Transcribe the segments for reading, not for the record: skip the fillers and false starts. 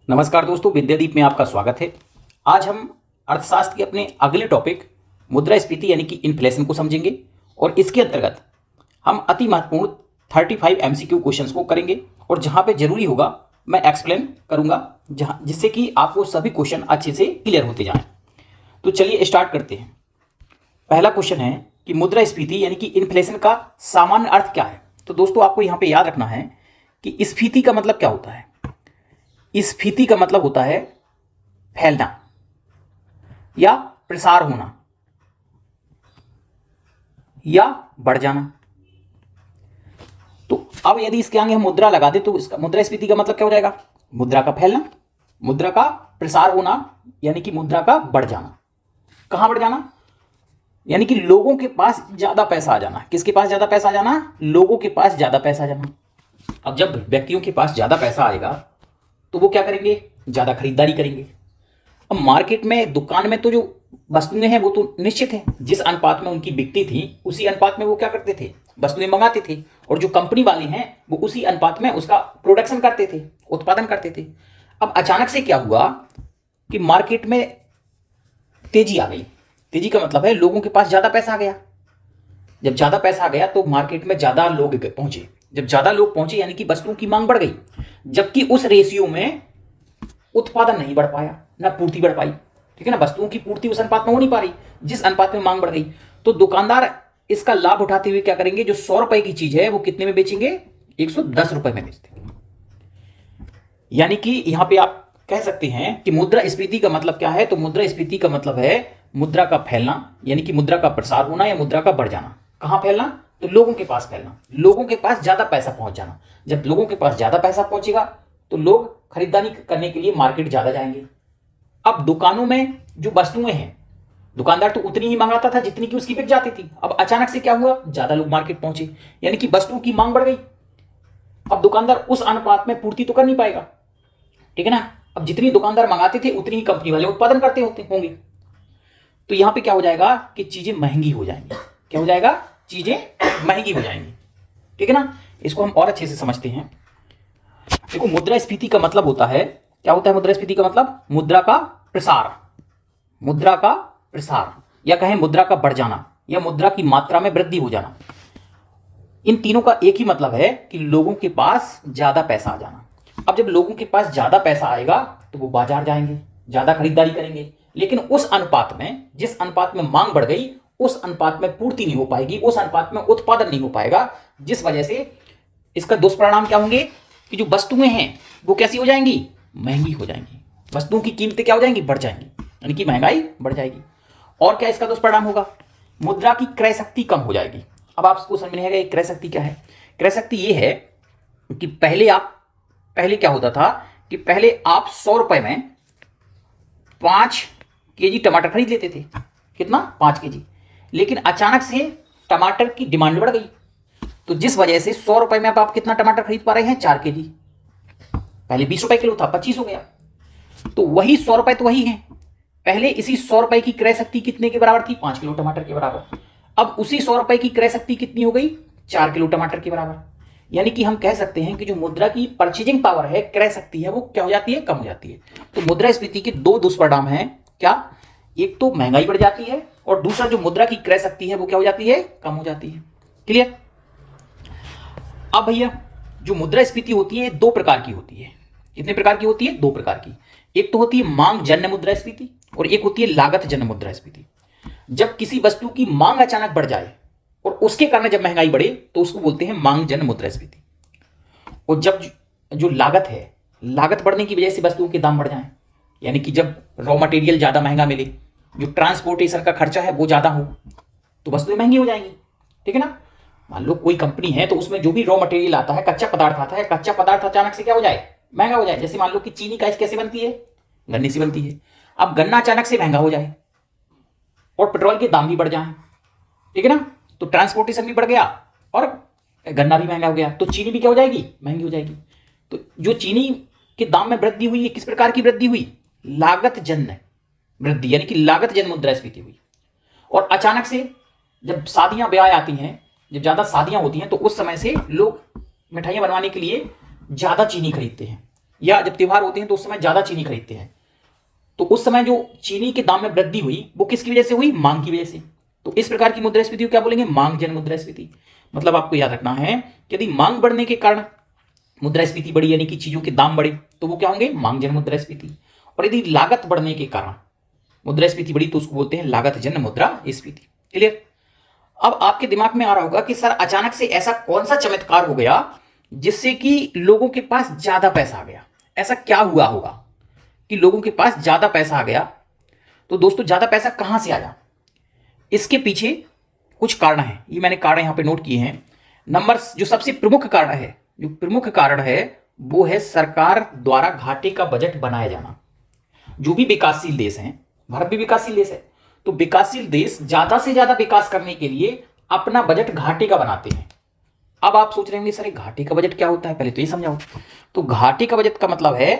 नमस्कार दोस्तों, विद्यादीप में आपका स्वागत है। आज हम अर्थशास्त्र के अपने अगले टॉपिक मुद्रास्फीति यानी कि इन्फ्लेशन को समझेंगे और इसके अंतर्गत हम अति महत्वपूर्ण 35 एमसीक्यू क्वेश्चंस को करेंगे और जहां पे जरूरी होगा मैं एक्सप्लेन करूंगा, जहां जिससे कि आपको सभी क्वेश्चन अच्छे से क्लियर होते जाएं। तो चलिए स्टार्ट करते हैं। पहला क्वेश्चन है कि मुद्रास्फीति यानी कि इन्फ्लेशन का सामान्य अर्थ क्या है। तो दोस्तों आपको यहाँ पे याद रखना है कि स्फीति का मतलब क्या होता है। स्फीति का मतलब होता है फैलना या प्रसार होना या बढ़ जाना। तो अब यदि इसके आगे हम मुद्रा लगा दें तो इसका मुद्रास्फीति का मतलब क्या हो जाएगा? मुद्रा का फैलना, मुद्रा का प्रसार होना यानी कि मुद्रा का बढ़ जाना। कहां बढ़ जाना? यानी कि लोगों के पास ज्यादा पैसा आ जाना। किसके पास ज्यादा पैसा आ जाना? लोगों के पास ज्यादा पैसा आ जाना। अब जब व्यक्तियों के पास ज्यादा पैसा आएगा तो वो क्या करेंगे? ज्यादा खरीदारी करेंगे। अब मार्केट में, दुकान में तो जो वस्तुएं हैं वो तो निश्चित है, जिस अनुपात में उनकी बिकती थी उसी अनुपात में वो क्या करते थे? वस्तुएं मंगाते थे। और जो कंपनी वाले हैं वो उसी अनुपात में उसका प्रोडक्शन करते थे, उत्पादन करते थे। अब अचानक से क्या हुआ कि मार्केट में तेजी आ गई। तेजी का मतलब है लोगों के पास ज्यादा पैसा आ गया। जब ज्यादा पैसा आ गया तो मार्केट में ज्यादा लोग पहुंचे। जब ज्यादा लोग पहुंचे यानी कि वस्तुओं की मांग बढ़ गई, जबकि उस रेशियो में उत्पादन नहीं बढ़ पाया, ना पूर्ति बढ़ पाई। ठीक है ना, वस्तुओं की पूर्ति उस अनुपात में हो नहीं पा रही जिस अनुपात में मांग बढ़ गई। तो दुकानदार इसका लाभ उठाते हुए क्या करेंगे? जो 100 रुपए की चीज है वो कितने में बेचेंगे? 110 रुपए में बेच देंगे। यानी कि यहां पे आप कह सकते हैं कि मुद्रास्फीति का मतलब क्या है। तो मुद्रास्फीति का मतलब है मुद्रा का फैलना यानी कि मुद्रा का प्रसार होना या मुद्रा का बढ़ जाना। कहां फैलना? तो लोगों के पास फैलना, लोगों के पास ज्यादा पैसा पहुंच जाना। जब लोगों के पास ज्यादा पैसा पहुंचेगा तो लोग खरीदारी करने के लिए मार्केट ज्यादा जाएंगे। अब दुकानों में जो वस्तुएं हैं, दुकानदार तो उतनी ही मंगाता था जितनी की उसकी बिक जाती थी। अब अचानक से क्या हुआ? ज्यादा लोग मार्केट पहुंचे यानी कि वस्तुओं की मांग बढ़ गई। अब दुकानदार उस अनुपात में पूर्ति तो कर नहीं पाएगा। ठीक है ना। अब जितनी दुकानदार मंगाते थे उतनी ही कंपनी वाले उत्पादन करते होंगे। तो यहां पे क्या हो जाएगा कि चीजें महंगी हो जाएंगी। क्या हो जाएगा? चीजें महंगी हो जाएंगी। ठीक है ना। इसको हम और अच्छे से समझते हैं। देखो, मुद्रास्फीति का मतलब होता है, क्या होता है मुद्रास्फीति का मतलब? मुद्रा का प्रसार, मुद्रा का प्रसार या कहें मुद्रा का बढ़ जाना या मुद्रा की मात्रा में वृद्धि हो जाना। इन तीनों का एक ही मतलब है कि लोगों के पास ज्यादा पैसा आ जाना। अब जब लोगों के पास ज्यादा पैसा आएगा तो वो बाजार जाएंगे, ज्यादा खरीदारी करेंगे, लेकिन उस अनुपात में, जिस अनुपात में मांग बढ़ गई उस अनुपात में पूर्ति नहीं हो पाएगी, उस अनुपात में उत्पादन नहीं हो पाएगा, जिस वजह से इसका दुष्परिणाम क्या होंगे कि जो वस्तुएं हैं वो कैसी हो जाएंगी? महंगी हो जाएंगी। वस्तुओं की कीमतें क्या हो जाएंगी? बढ़ जाएंगी, यानी कि महंगाई बढ़ जाएगी। और क्या इसका दुष्परिणाम होगा? मुद्रा की क्रय शक्ति कम हो जाएगी। अब आपको समझ में आएगा क्रय शक्ति क्या है। क्रय शक्ति ये है कि पहले क्या होता था कि पहले आप 100 रुपए में 5 केजी टमाटर खरीद लेते थे। कितना? 5 केजी। लेकिन अचानक से टमाटर की डिमांड बढ़ गई, तो जिस वजह से 100 रुपए में अब आप कितना टमाटर खरीद पा रहे हैं? 4 केजी। पहले 20 रुपए किलो था, 25 हो गया। तो वही 100 रुपए तो वही है। पहले इसी 100 रुपए की क्रय शक्ति कितने के बराबर थी? 5 किलो टमाटर के बराबर। अब उसी 100 रुपए की क्रय शक्ति कितनी हो गई? 4 किलो टमाटर के बराबर। यानी कि हम कह सकते हैं कि जो मुद्रा की परचेजिंग पावर है, क्रय शक्ति है, वो क्या हो जाती है? कम हो जाती है। तो मुद्रास्फीति के दो दुष्परिणाम हैं। क्या? एक तो महंगाई बढ़ जाती है और दूसरा जो मुद्रा की क्रय शक्ति है वो क्या हो जाती है? कम हो जाती है। क्लियर? अब भैया, जो मुद्रास्फीति होती है दो प्रकार की होती है। कितने प्रकार की होती है? दो प्रकार की। एक तो होती है मांग जन्य मुद्रास्फीति और एक होती है लागत जन्य मुद्रास्फीति। जब किसी वस्तु की मांग अचानक बढ़ जाए और उसके कारण जब महंगाई बढ़े तो उसको बोलते हैं मांग जन्य मुद्रास्फीति। और जब जो लागत है, लागत बढ़ने की वजह से वस्तुओं के दाम बढ़ जाएं, यानी कि जब रॉ मटेरियल ज्यादा महंगा मिले, जो ट्रांसपोर्टेशन का खर्चा है वो ज्यादा हो, तो वस्तुएं महंगी हो जाएंगी। ठीक है ना। मान लो कोई कंपनी है तो उसमें जो भी रॉ मटेरियल आता है, कच्चा पदार्थ आता है, कच्चा पदार्थ अचानक से क्या हो जाए? महंगा हो जाए। जैसे मान लो कि चीनी का कैसे बनती है? गन्ने से बनती है। अब गन्ना अचानक से महंगा हो जाए और पेट्रोल के दाम भी बढ़ जाए, ठीक है ना, तो ट्रांसपोर्टेशन भी बढ़ गया और गन्ना भी महंगा हो गया, तो चीनी भी क्या हो जाएगी? महंगी हो जाएगी। तो जो चीनी के दाम में वृद्धि हुई है, किस प्रकार की वृद्धि हुई? लागत जन्य वृद्धि, यानी कि लागत जन्य मुद्रास्फीति हुई। और अचानक से जब शादियां ब्याह आती हैं, जब ज्यादा शादियां होती हैं तो उस समय से लोग मिठाइयां बनवाने के लिए ज्यादा चीनी खरीदते हैं, या जब त्योहार होते हैं तो उस समय ज्यादा चीनी खरीदते हैं, तो उस समय जो चीनी के दाम में वृद्धि हुई वो किसकी वजह से हुई? मांग की वजह से। तो इस प्रकार की मुद्रास्फीति को क्या बोलेंगे? मांग जन मुद्रास्फीति। मतलब आपको याद रखना है कि यदि मांग बढ़ने के कारण मुद्रास्फीति बढ़ी, यानी कि चीजों के दाम बढ़े, तो वो क्या होंगे? मांग जन मुद्रास्फीति। और यदि लागत बढ़ने के कारण मुद्रास्फीति बढ़ी तो उसको बोलते हैं लागत जन मुद्रास्फीति। क्लियर? अब आपके दिमाग में आ रहा होगा कि सर अचानक से ऐसा कौन सा चमत्कार हो गया जिससे कि लोगों के पास ज्यादा पैसा आ गया? ऐसा क्या हुआ होगा कि लोगों के पास ज्यादा पैसा आ गया? तो दोस्तों ज्यादा पैसा कहां से आया? इसके पीछे कुछ कारण है, ये मैंने कारण यहां पे नोट किए हैं। नंबर जो सबसे प्रमुख कारण है वो है सरकार द्वारा घाटे का बजट बनाया जाना। जो भी विकासशील देश हैं, भारत भी विकासशील देश है, तो विकासशील देश ज्यादा से ज्यादा विकास करने के लिए अपना बजट घाटे का बनाते हैं। अब आप सोच रहे होंगे सर घाटे का बजट क्या होता है, पहले तो ये समझाओ। तो घाटे का बजट का मतलब है,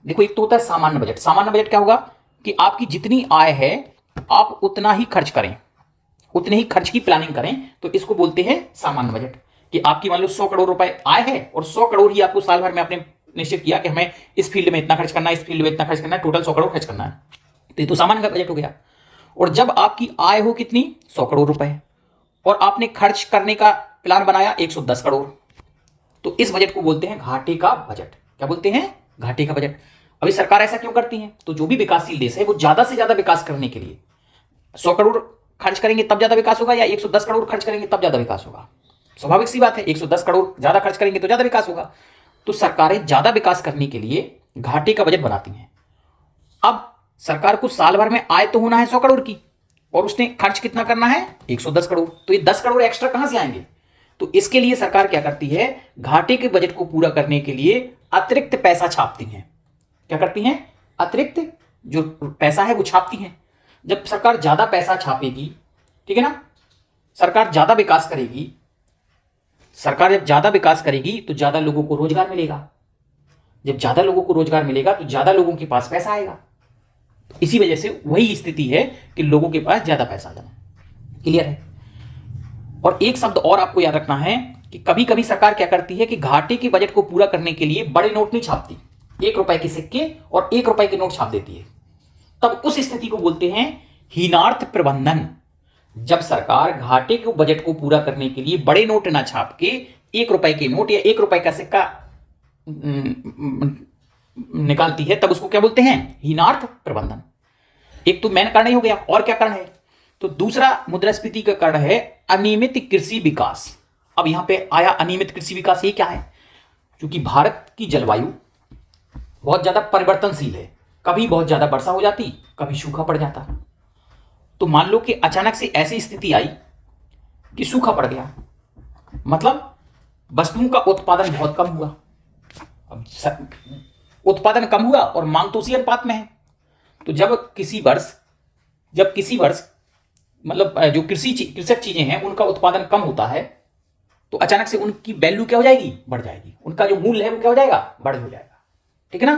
देखो एक तो होता है सामान्य बजट। सामान्य बजट क्या होगा कि आपकी जितनी आय है आप उतना ही खर्च करें, उतने ही खर्च की प्लानिंग करें, तो इसको बोलते हैं सामान्य बजट। कि आपकी मान लो 100 करोड़ रुपए आय है और 100 करोड़ ही आपको साल भर में आपने निश्चित किया कि हमें इस फील्ड में इतना खर्च करना है, इस फील्ड में इतना खर्च करना है, टोटल 100 करोड़ खर्च करना है, तो ये तो सामान्य बजट हो गया। और जब आपकी आय हो कितनी? 100 करोड़ रुपए, और आपने खर्च करने का प्लान बनाया 110 करोड़, तो इस बजट को बोलते हैं घाटे का बजट। क्या बोलते हैं? घाटे का बजट। अभी सरकार ऐसा क्यों करती है? तो जो भी विकासशील देश है वो ज्यादा से ज्यादा विकास करने के लिए 100 करोड़ खर्च करेंगे तब ज्यादा विकास होगा, या 110 करोड़ खर्च करेंगे तब ज्यादा विकास होगा? स्वाभाविक सी बात है, 110 करोड़ ज्यादा खर्च करेंगे तो ज्यादा विकास होगा। तो सरकारें ज्यादा विकास करने के लिए घाटे का बजट बनाती हैं। अब सरकार को साल भर में आय तो होना है 100 करोड़ की, और उसने खर्च कितना करना है? 110 करोड़। तो ये 10 करोड़ एक्स्ट्रा कहां से आएंगे? तो इसके लिए सरकार क्या करती है? घाटे के बजट को पूरा करने के लिए अतिरिक्त पैसा छापती हैं। क्या करती हैं? अतिरिक्त जो पैसा है वो छापती हैं। जब सरकार ज्यादा पैसा छापेगी, ठीक है ना, सरकार ज्यादा विकास करेगी, सरकार जब ज्यादा विकास करेगी तो ज्यादा लोगों को रोजगार मिलेगा। जब ज्यादा लोगों को रोजगार मिलेगा तो ज्यादा लोगों के पास पैसा आएगा। तो इसी वजह से वही स्थिति है कि लोगों के पास ज्यादा पैसा आ जाना। क्लियर है? और एक शब्द और आपको याद रखना है कि कभी कभी सरकार क्या करती है कि घाटे के बजट को पूरा करने के लिए बड़े नोट नहीं छापती, 1 रुपए के सिक्के और 1 रुपए के नोट छाप देती है। तब उस स्थिति को बोलते हैं हीनार्थ प्रबंधन। जब सरकार घाटे के बजट को पूरा करने के लिए बड़े नोट ना छाप के 1 रुपए के नोट या 1 रुपए का सिक्का निकालती है, तब उसको क्या बोलते हैं? हीनार्थ प्रबंधन। एक तो मेन कारण ही हो गया, और क्या कारण है? तो दूसरा मुद्रास्फीति का कारण है अनियमित कृषि विकास। अब यहां पे आया अनियमित कृषि विकास, ये क्या है? क्योंकि भारत की जलवायु बहुत ज्यादा परिवर्तनशील है, कभी बहुत ज्यादा वर्षा हो जाती, कभी सूखा पड़ जाता। तो मान लो कि अचानक से ऐसी स्थिति आई कि सूखा पड़ गया, मतलब वस्तुओं का उत्पादन बहुत कम हुआ। अब उत्पादन कम हुआ और मांग तो उसी अनुपात में है। तो जब किसी वर्ष मतलब जो कृषक चीजें हैं उनका उत्पादन कम होता है, तो अचानक से उनकी वैल्यू क्या हो जाएगी? बढ़ जाएगी। उनका जो मूल्य है वो क्या हो जाएगा? बढ़ हो जाएगा। ठीक है ना?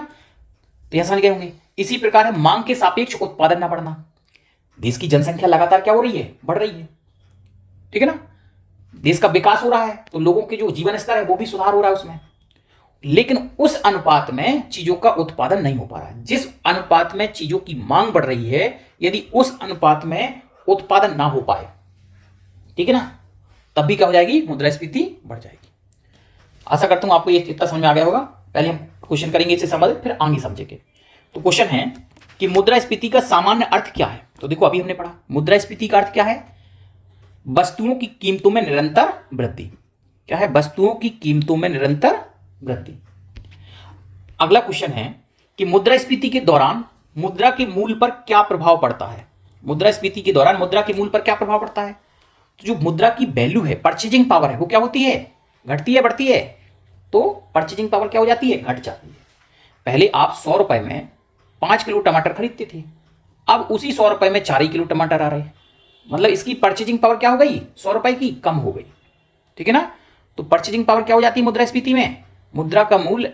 तो यह समझ गए होंगे। इसी प्रकार है मांग के सापेक्ष उत्पादन ना बढ़ना। देश की जनसंख्या लगातार क्या हो रही है? बढ़ रही है। ठीक है ना? देश का विकास हो रहा है, तो लोगों के जो जीवन स्तर है वो भी सुधार हो रहा है उसमें, लेकिन उस अनुपात में चीजों का उत्पादन नहीं हो पा रहा है। जिस अनुपात में चीजों की मांग बढ़ रही है, यदि उस अनुपात में उत्पादन ना हो पाए, ठीक है ना, तब भी क्या हो जाएगी? मुद्रास्फीति बढ़ जाएगी। आशा करता हूं आपको ये इतना समझ में आ गया होगा। पहले हम क्वेश्चन करेंगे, इसे समझ फिर आगे समझेंगे। तो क्वेश्चन है कि मुद्रास्फीति का सामान्य अर्थ क्या है? तो देखो अभी हमने पढ़ा मुद्रास्फीति का अर्थ क्या है? वस्तुओं की कीमतों में निरंतर वृद्धि। क्या है? वस्तुओं की कीमतों में निरंतर वृद्धि। अगला क्वेश्चन है कि मुद्रास्फीति के दौरान मुद्रा के मूल्य पर क्या प्रभाव पड़ता है? मुद्रास्फीति के दौरान मुद्रा के मूल्य पर क्या प्रभाव पड़ता है? तो जो मुद्रा की वैल्यू है, परचेजिंग पावर है, वो क्या होती है? घटती है, बढ़ती है? तो परचेजिंग पावर क्या हो जाती है? घट जाती है। पहले आप 100 रुपए में 5 किलो टमाटर खरीदते थे, अब उसी 100 रुपए में 4 किलो टमाटर आ रहे हैं, मतलब इसकी परचेजिंग पावर क्या हो गई? 100 रुपए की कम हो गई। ठीक है ना? तो परचेजिंग पावर क्या हो जाती है मुद्रास्फीति में? मुद्रा का मूल्य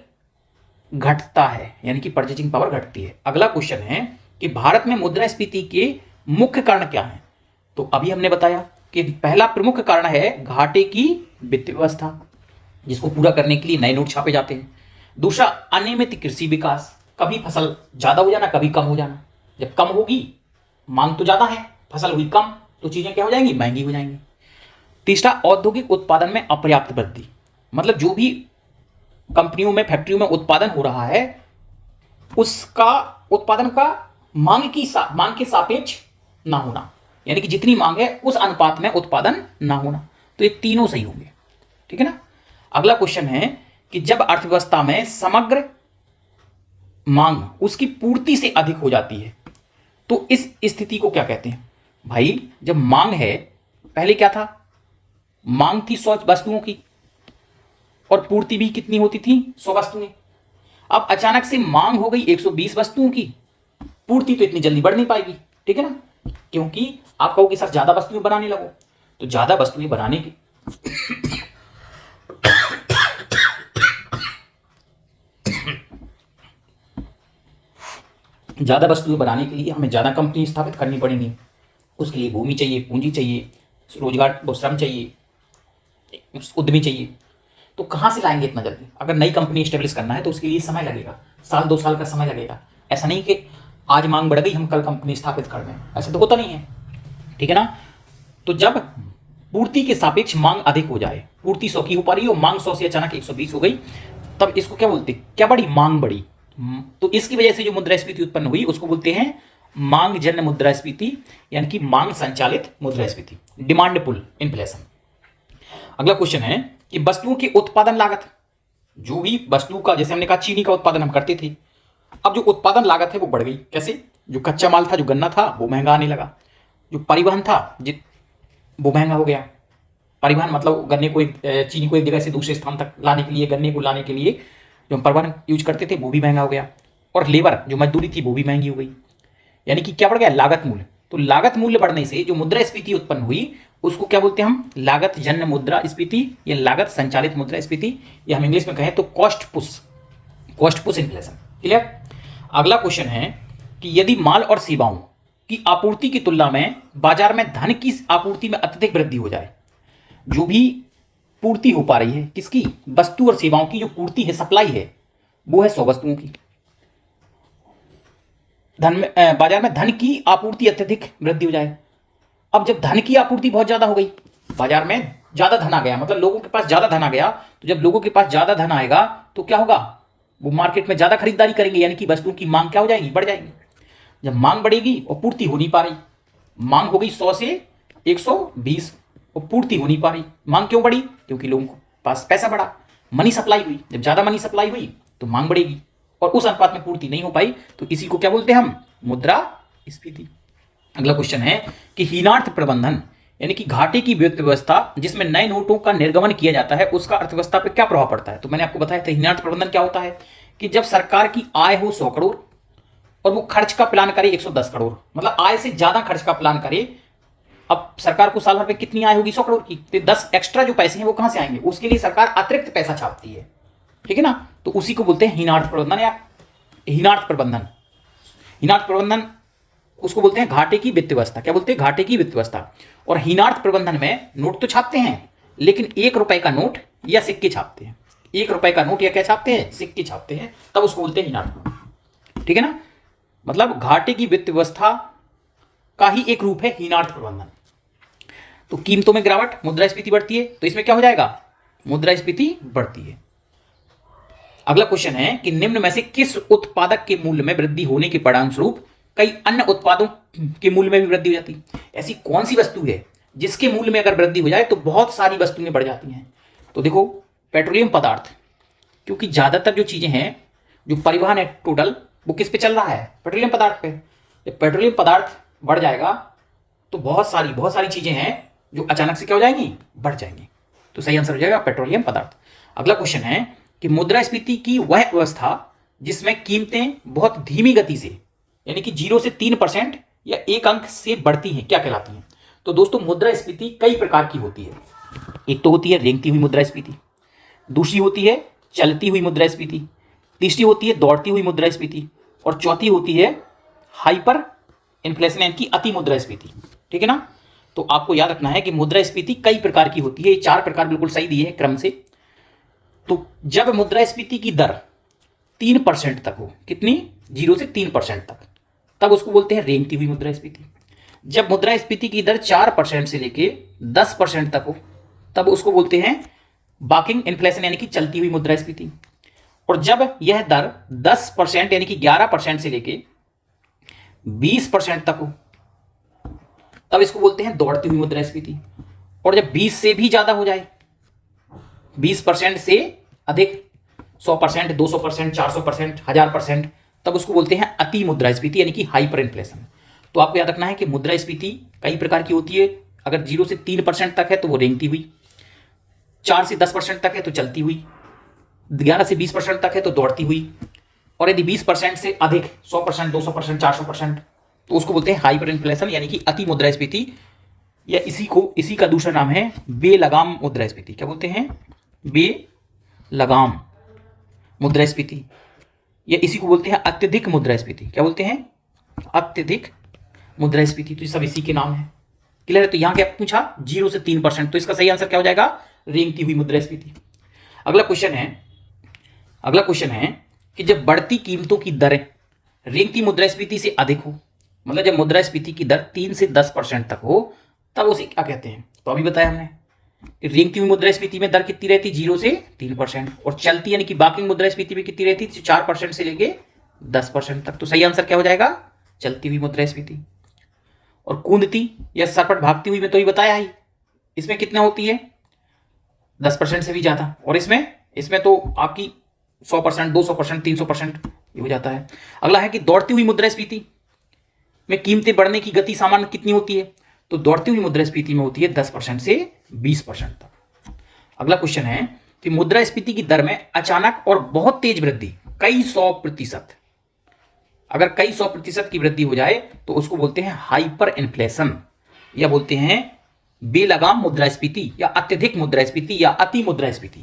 घटता है, यानी कि परचेजिंग पावर घटती है। अगला क्वेश्चन है कि भारत में मुद्रास्फीति के मुख्य कारण क्या हैं? तो अभी हमने बताया कि पहला प्रमुख कारण है घाटे की वित्त व्यवस्था, जिसको पूरा करने के लिए नए नोट छापे जाते हैं। दूसरा अनियमित कृषि विकास, कभी फसल ज्यादा हो जाना कभी कम हो जाना। जब कम होगी, मांग तो ज्यादा है, फसल हुई कम, तो चीजें क्या हो जाएंगी, महंगी हो जाएंगी। तीसरा औद्योगिक उत्पादन में अपर्याप्त वृद्धि, मतलब जो भी कंपनियों में फैक्ट्रियों में उत्पादन हो रहा है उसका उत्पादन का मांग के सापेक्ष ना होना, यानी कि जितनी मांग है उस अनुपात में उत्पादन ना होना। तो ये तीनों सही होंगे, ठीक है ना। अगला क्वेश्चन है कि जब अर्थव्यवस्था में समग्र मांग उसकी पूर्ति से अधिक हो जाती है तो इस स्थिति को क्या कहते हैं। भाई जब मांग है, पहले क्या था, मांग थी 100 वस्तुओं की और पूर्ति भी कितनी होती थी, 100 वस्तुएं। अब अचानक से मांग हो गई 120 वस्तुओं की, पूर्ति तो इतनी जल्दी बढ़ नहीं पाएगी, ठीक है ना, क्योंकि आप कहोगे सर ज्यादा वस्तुएं बनाने लगो, तो ज्यादा वस्तुएं बनाने की ज्यादा वस्तुएं बनाने के लिए हमें ज्यादा कंपनी स्थापित करनी पड़ेंगी, उसके लिए भूमि चाहिए, पूंजी चाहिए, रोजगार श्रम चाहिए, उद्यमी चाहिए। तो कहां से लाएंगे इतना जल्दी। अगर नई कंपनी स्टेब्लिश करना है तो उसके लिए समय लगेगा, 1-2 साल का समय लगेगा। ऐसा नहीं कि आज मांग बढ़ गई हम कल कंपनी स्थापित कर दें, ऐसा तो होता नहीं है, ठीक है ना। तो जब पूर्ति के सापेक्ष मांग अधिक हो जाए, पूर्ति 100 की हो पा रही है और मांग 100 से अचानक 120 हो गई, तब इसको क्या बोलते हैं, क्या बढ़ी, मांग बढ़ी। तो इसकी वजह से जो मुद्रास्फीति उत्पन्न हुई उसको बोलते हैं मांग जन्य मुद्रास्फीति, यानी कि मांग संचालित मुद्रास्फीति, डिमांड पुल इन्फ्लेशन। अगला क्वेश्चन है कि वस्तुओं की उत्पादन लागत, जो भी वस्तु का, जैसे हमने कहा चीनी का उत्पादन हम करते थे, अब जो उत्पादन लागत है वो बढ़ गई। कैसे, जो कच्चा माल था, जो गन्ना था, वो महंगा आने लगा, जो परिवहन था वो महंगा हो गया। परिवहन मतलब गन्ने को चीनी को एक जगह से दूसरे स्थान तक लाने के लिए, गन्ने को लाने के लिए जो हम परिवहन यूज करते थे वो भी महंगा हो गया, और लेबर जो मजदूरी थी वो भी महंगी हो गई। यानी कि क्या बढ़ गया, लागत मूल्य। तो लागत मूल्य बढ़ने से जो मुद्रास्फीति उत्पन्न हुई उसको क्या बोलते हैं हम, लागत जन्य मुद्रास्फीति या लागत संचालित मुद्रास्फीति, या हम इंग्लिश में कहें तो कॉस्ट पुश इन्फ्लेशन। क्लियर। अगला क्वेश्चन है कि यदि माल और सेवाओं की आपूर्ति की तुलना में बाजार में धन की आपूर्ति में अत्यधिक वृद्धि हो जाए, जो भी पूर्ति हो पा रही है किसकी, वस्तु और सेवाओं की जो पूर्ति है, सप्लाई है, वो है 100 वस्तुओं की, बाजार में धन की आपूर्ति अत्यधिक वृद्धि हो जाए। अब जब धन की आपूर्ति बहुत ज्यादा हो गई, बाजार में ज्यादा धन आ गया, मतलब लोगों के पास ज्यादा धन आ गया, तो जब लोगों के पास ज्यादा धन आएगा तो क्या होगा, वो मार्केट में ज्यादा खरीदारी करेंगे, यानी कि वस्तुओं की मांग क्या हो जाएगी, बढ़ जाएगी। जब मांग बढ़ेगी और पूर्ति हो नहीं पा रही, मांग हो गई 100 से 120 और पूर्ति हो नहीं पा रही, मांग क्यों बढ़ी, क्योंकि लोगों के पास पैसा बढ़ा, मनी सप्लाई हुई। जब ज्यादा मनी सप्लाई हुई तो मांग बढ़ेगी, और उस अनुपात में पूर्ति नहीं हो पाई, तो इसी को क्या बोलते हैं हम, मुद्रास्फीति। अगला क्वेश्चन है कि हीनार्थ प्रबंधन, यानी कि घाटे की व्यवस्था जिसमें नए नोटों का निर्गमन किया जाता है, उसका अर्थव्यवस्था पर क्या प्रभाव पड़ता है। तो मैंने आपको बताया था हीनार्थ प्रबंधन क्या होता है, कि जब सरकार की आय हो 100 करोड़ और वो खर्च का प्लान करे 110 करोड़, मतलब आय से ज्यादा खर्च का प्लान करे। अब सरकार को साल भर में कितनी आय होगी, 100 करोड़ की, तो 10 एक्स्ट्रा जो पैसे हैं वो कहां से आएंगे, उसके लिए सरकार अतिरिक्त पैसा छापती है, ठीक है ना। तो उसी को बोलते हैं हीनार्थ प्रबंधन या हीनार्थ प्रबंधन। हीनार्थ प्रबंधन उसको बोलते हैं घाटे की वित्त व्यवस्था। क्या बोलते हैं, घाटे की वित्त व्यवस्था। और हीनार्थ प्रबंधन में नोट तो छापते हैं, लेकिन 1 रुपए का नोट या सिक्के छापते हैं, 1 रुपए का नोट या क्या छापते हैं, सिक्के छापते हैं, तब उसको बोलते हैं हीनार्थ, ठीक है ना। मतलब घाटे की वित्त व्यवस्था का ही एक रूप है हीनार्थ प्रबंधन। तो कीमतों में गिरावट, मुद्रास्फीति बढ़ती है, तो इसमें क्या हो जाएगा, मुद्रास्फीति बढ़ती है। अगला क्वेश्चन है कि निम्न में से किस उत्पादक के मूल्य में वृद्धि होने के परिणामस्वरूप कई अन्य उत्पादों के मूल्य में भी वृद्धि हो जाती है। ऐसी कौन सी वस्तु है जिसके मूल्य में अगर वृद्धि हो जाए तो बहुत सारी वस्तुएं बढ़ जाती हैं। तो देखो पेट्रोलियम पदार्थ, क्योंकि ज्यादातर जो चीजें हैं, जो परिवहन है टोटल, वो किस पे चल रहा है, पेट्रोलियम पदार्थ पे। जब पेट्रोलियम पदार्थ बढ़ जाएगा तो बहुत सारी चीजें हैं जो अचानक से क्या हो जाएंगी, बढ़ जाएंगी। तो सही आंसर हो जाएगा पेट्रोलियम पदार्थ। अगला क्वेश्चन है कि मुद्रास्फीति की वह अवस्था जिसमें कीमतें बहुत धीमी गति से, यानी कि 0 से 3% या 1 अंक से बढ़ती हैं, क्या कहलाती हैं। तो दोस्तों मुद्रास्फीति कई प्रकार की होती है। एक तो होती है रेंगती हुई मुद्रास्फीति, दूसरी होती है चलती हुई मुद्रास्फीति, तीसरी होती है दौड़ती हुई मुद्रास्फीति, और चौथी होती है हाइपर इन्फ्लेशन, यानी कि अति मुद्रास्फीति, ठीक है ना। तो आपको याद रखना है कि मुद्रास्फीति कई प्रकार की होती है, ये 4 प्रकार बिल्कुल सही दिए हैं क्रम से। तो जब मुद्रास्फीति की दर 3% तक हो, कितनी, 0 से 3% तक, तब उसको बोलते हैं रेंगती हुई मुद्रास्फीति। जब मुद्रास्फीति की दर 4% से लेके 10% तक हो, तब उसको बोलते हैं बाकिंग इन्फ्लेशन यानी कि चलती हुई मुद्रास्फीति। और जब यह दर 10% यानी कि 11% से लेके 20% तक हो, तब इसको बोलते हैं दौड़ती हुई मुद्रास्फीति। और जब 20 से भी ज्यादा हो जाए, 20% से अधिक, 100%, 200%, 400%, 1000%, तब उसको बोलते हैं अति मुद्रास्फीति यानी कि हाइपर इन्फ्लेशन। तो आपको याद रखना है कि मुद्रास्फीति कई प्रकार की होती है। अगर 0 से 3% तक है तो वो रेंगती हुई, 4 से 10% तक है तो चलती हुई, 11 से 20% तक है तो दौड़ती हुई, और यदि 20% से अधिक, 100%, 200%, 400%, तो उसको बोलते हैं हाइपर इन्फ्लेशन यानी कि अति मुद्रास्फीति, या इसी का दूसरा नाम है बेलगाम मुद्रास्फीति। क्या बोलते हैं, बेलगाम मुद्रास्फीति, या इसी को बोलते हैं अत्यधिक मुद्रास्फीति। क्या बोलते हैं, अत्यधिक मुद्रास्फीति। तो ये सब इसी के नाम है। क्लियर है। तो यहां क्या पूछा, 0 से 3%, तो इसका सही आंसर क्या हो जाएगा, रेंगती हुई मुद्रास्फीति। अगला क्वेश्चन है कि जब बढ़ती कीमतों की दरें रेंगती मुद्रास्फीति से अधिक हो, मतलब जब मुद्रास्फीति की दर 3 से 10% तक हो, तब उसे क्या कहते हैं। तो अभी बताया हमने कि रेंगती हुई मुद्रास्फीति में दर कितनी रहती, 0 से 3%, और चलती यानी कि बाकी मुद्रास्फीति में कितनी रहती, 4% से लेके 10% तक। तो सही आंसर क्या हो जाएगा, चलती हुई मुद्रास्फीति। और कूदती या सरपट भागती हुई में तो ही बताया ही, इसमें कितना होती है, 10% से भी ज्यादा, और इसमें तो आपकी 100%, 200%, 300% ये हो जाता है। अगला है कि दौड़ती हुई मुद्रास्फीति में कीमतें बढ़ने की गति सामान्य कितनी होती है, तो दौड़ती हुई मुद्रास्फीति में होती है 10% से 20% तक। अगला क्वेश्चन है कि मुद्रास्फीति की दर में अचानक और बहुत तेज वृद्धि, कई 100%, अगर कई 100% की वृद्धि हो जाए तो उसको बोलते हैं हाइपर इन्फ्लेशन, या बोलते हैं बेलगाम मुद्रास्फीति, या अत्यधिक मुद्रास्फीति, या अति मुद्रास्फीति।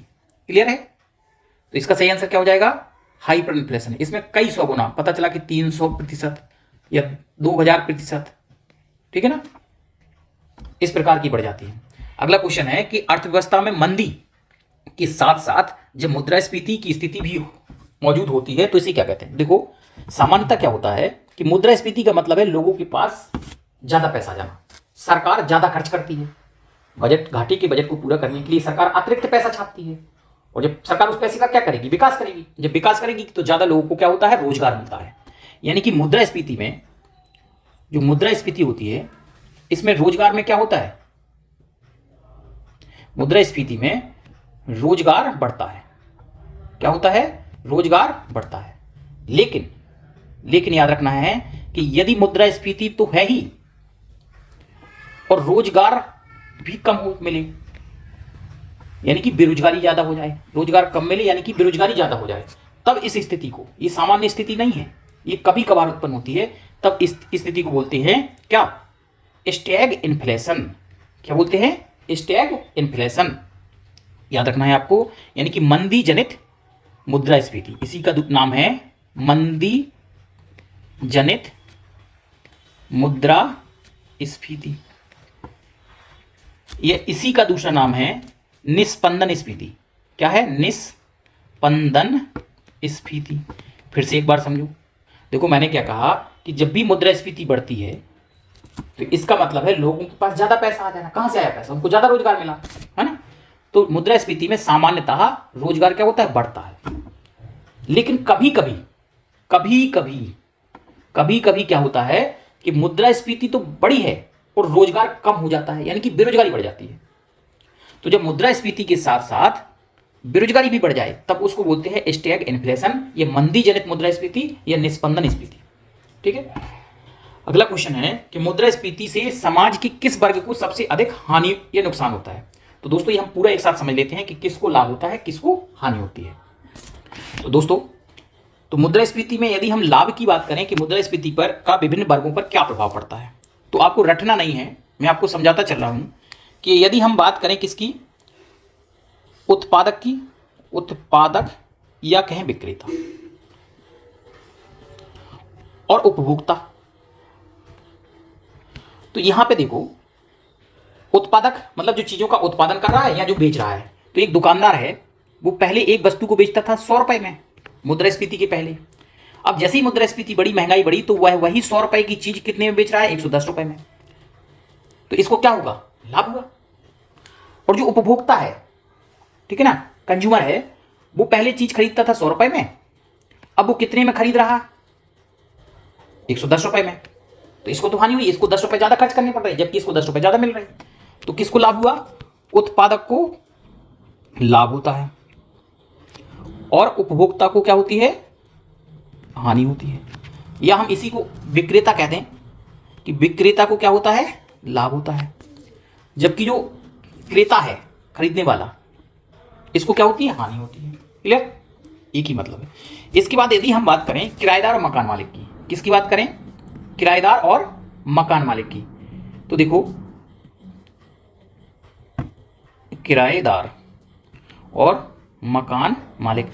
क्लियर है। तो इसका सही आंसर क्या हो जाएगा, हाइपर इन्फ्लेशन। इसमें कई 100 गुना, पता चला कि 300% या 2000%, ठीक है ना, इस प्रकार की बढ़ जाती है। अगला क्वेश्चन है कि अर्थव्यवस्था में मंदी के साथ साथ जब मुद्रास्फीति की स्थिति भी मौजूद होती है तो इसे क्या कहते हैं। देखो सामान्यतः क्या होता है कि मुद्रास्फीति का मतलब है लोगों के पास ज्यादा पैसा जाना, सरकार ज्यादा खर्च करती है, बजट, घाटे के बजट को पूरा करने के लिए सरकार अतिरिक्त पैसा छापती है, और जब सरकार उस पैसे का क्या करेगी, विकास करेगी। जब विकास करेगी तो ज्यादा लोगों को क्या होता है, रोजगार मिलता है। यानी कि मुद्रास्फीति में, जो मुद्रास्फीति होती है, इसमें रोजगार में क्या होता है, मुद्रास्फीति में रोजगार बढ़ता है। क्या होता है, रोजगार बढ़ता है। लेकिन याद रखना है कि यदि मुद्रास्फीति तो है ही और रोजगार भी कम हो मिले, यानी कि बेरोजगारी ज्यादा हो जाए, रोजगार कम मिले यानी कि बेरोजगारी ज्यादा हो जाए, तब इस स्थिति को, ये सामान्य स्थिति नहीं है, ये कभी कभार उत्पन्न होती है, तब इस स्थिति को बोलते हैं क्या, स्टैग इन्फ्लेशन। क्या बोलते हैं, स्टैग इन्फ्लेशन। याद रखना है आपको, यानी कि मंदी जनित मुद्रास्फीति, इसी का नाम है मंदी जनित मुद्रास्फीति। यह इसी का दूसरा नाम है निस्पंदन स्फीति। क्या है, निस्पंदन स्फीति। फिर से एक बार समझो। देखो मैंने क्या कहा कि जब भी मुद्रास्फीति बढ़ती है तो इसका मतलब है लोगों के पास ज्यादा पैसा आ जाना। कहां से आया पैसा, उनको ज्यादा रोजगार मिला, है ना। तो मुद्रास्फीति में सामान्यतः रोजगार क्या होता है, बढ़ता है। लेकिन कभी कभी क्या होता है कि मुद्रास्फीति तो बड़ी है और रोजगार कम हो जाता है, यानी कि बेरोजगारी बढ़ जाती है। तो जब मुद्रास्फीति के साथ साथ बेरोजगारी भी बढ़ जाए तब उसको बोलते हैं स्टैग इन्फ्लेशन, ये मंदी जनित मुद्रास्फीति या निस्पंदन स्फीति। ठीक है। अगला क्वेश्चन है कि मुद्रास्फीति से समाज के किस वर्ग को सबसे अधिक हानि या नुकसान होता है। तो दोस्तों ये हम पूरा एक साथ समझ लेते हैं कि किसको लाभ होता है, किसको हानि होती है। तो दोस्तों, तो मुद्रास्फीति में यदि हम लाभ की बात करें कि मुद्रास्फीति पर का विभिन्न वर्गों पर क्या प्रभाव पड़ता है, तो आपको रटना नहीं है, मैं आपको समझाता चल रहा हूं कि यदि हम बात करें किसकी, उत्पादक या कहें विक्रेता और उपभोक्ता। तो यहां पे देखो, उत्पादक मतलब जो चीजों का उत्पादन कर रहा है या जो बेच रहा है। तो एक दुकानदार है, वो पहले एक वस्तु को बेचता था 100 रुपए में, मुद्रास्फीति के पहले। अब जैसे ही मुद्रास्फीति बढ़ी, महंगाई बढ़ी, तो वह वही 100 रुपए की चीज कितने में बेच रहा है? 110 रुपए में। तो इसको क्या होगा? लाभ हुआ। और जो उपभोक्ता है, ठीक है ना, कंज्यूमर है, वो पहले चीज खरीदता था 100 रुपए में, अब वो कितने में खरीद रहा? 110 रुपए में। तो इसको तो हानि हुई, इसको 10 रुपए ज्यादा खर्च करने पड़ रहे हैं, जबकि इसको 10 रुपए ज्यादा मिल रहे हैं। तो किसको लाभ हुआ? उत्पादक को लाभ होता है, और उपभोक्ता को क्या होती है? हानि होती है। या हम इसी को विक्रेता कहते हैं कि विक्रेता को क्या होता है? लाभ होता है, जबकि जो क्रेता है, खरीदने वाला, इसको क्या होती है? हानि होती है। क्लियर? एक ही मतलब है। इसके बाद यदि हम बात करें किराएदार और मकान मालिक की, किसकी बात करें? किराएदार और मकान मालिक की। तो देखो, किराएदार और मकान मालिक,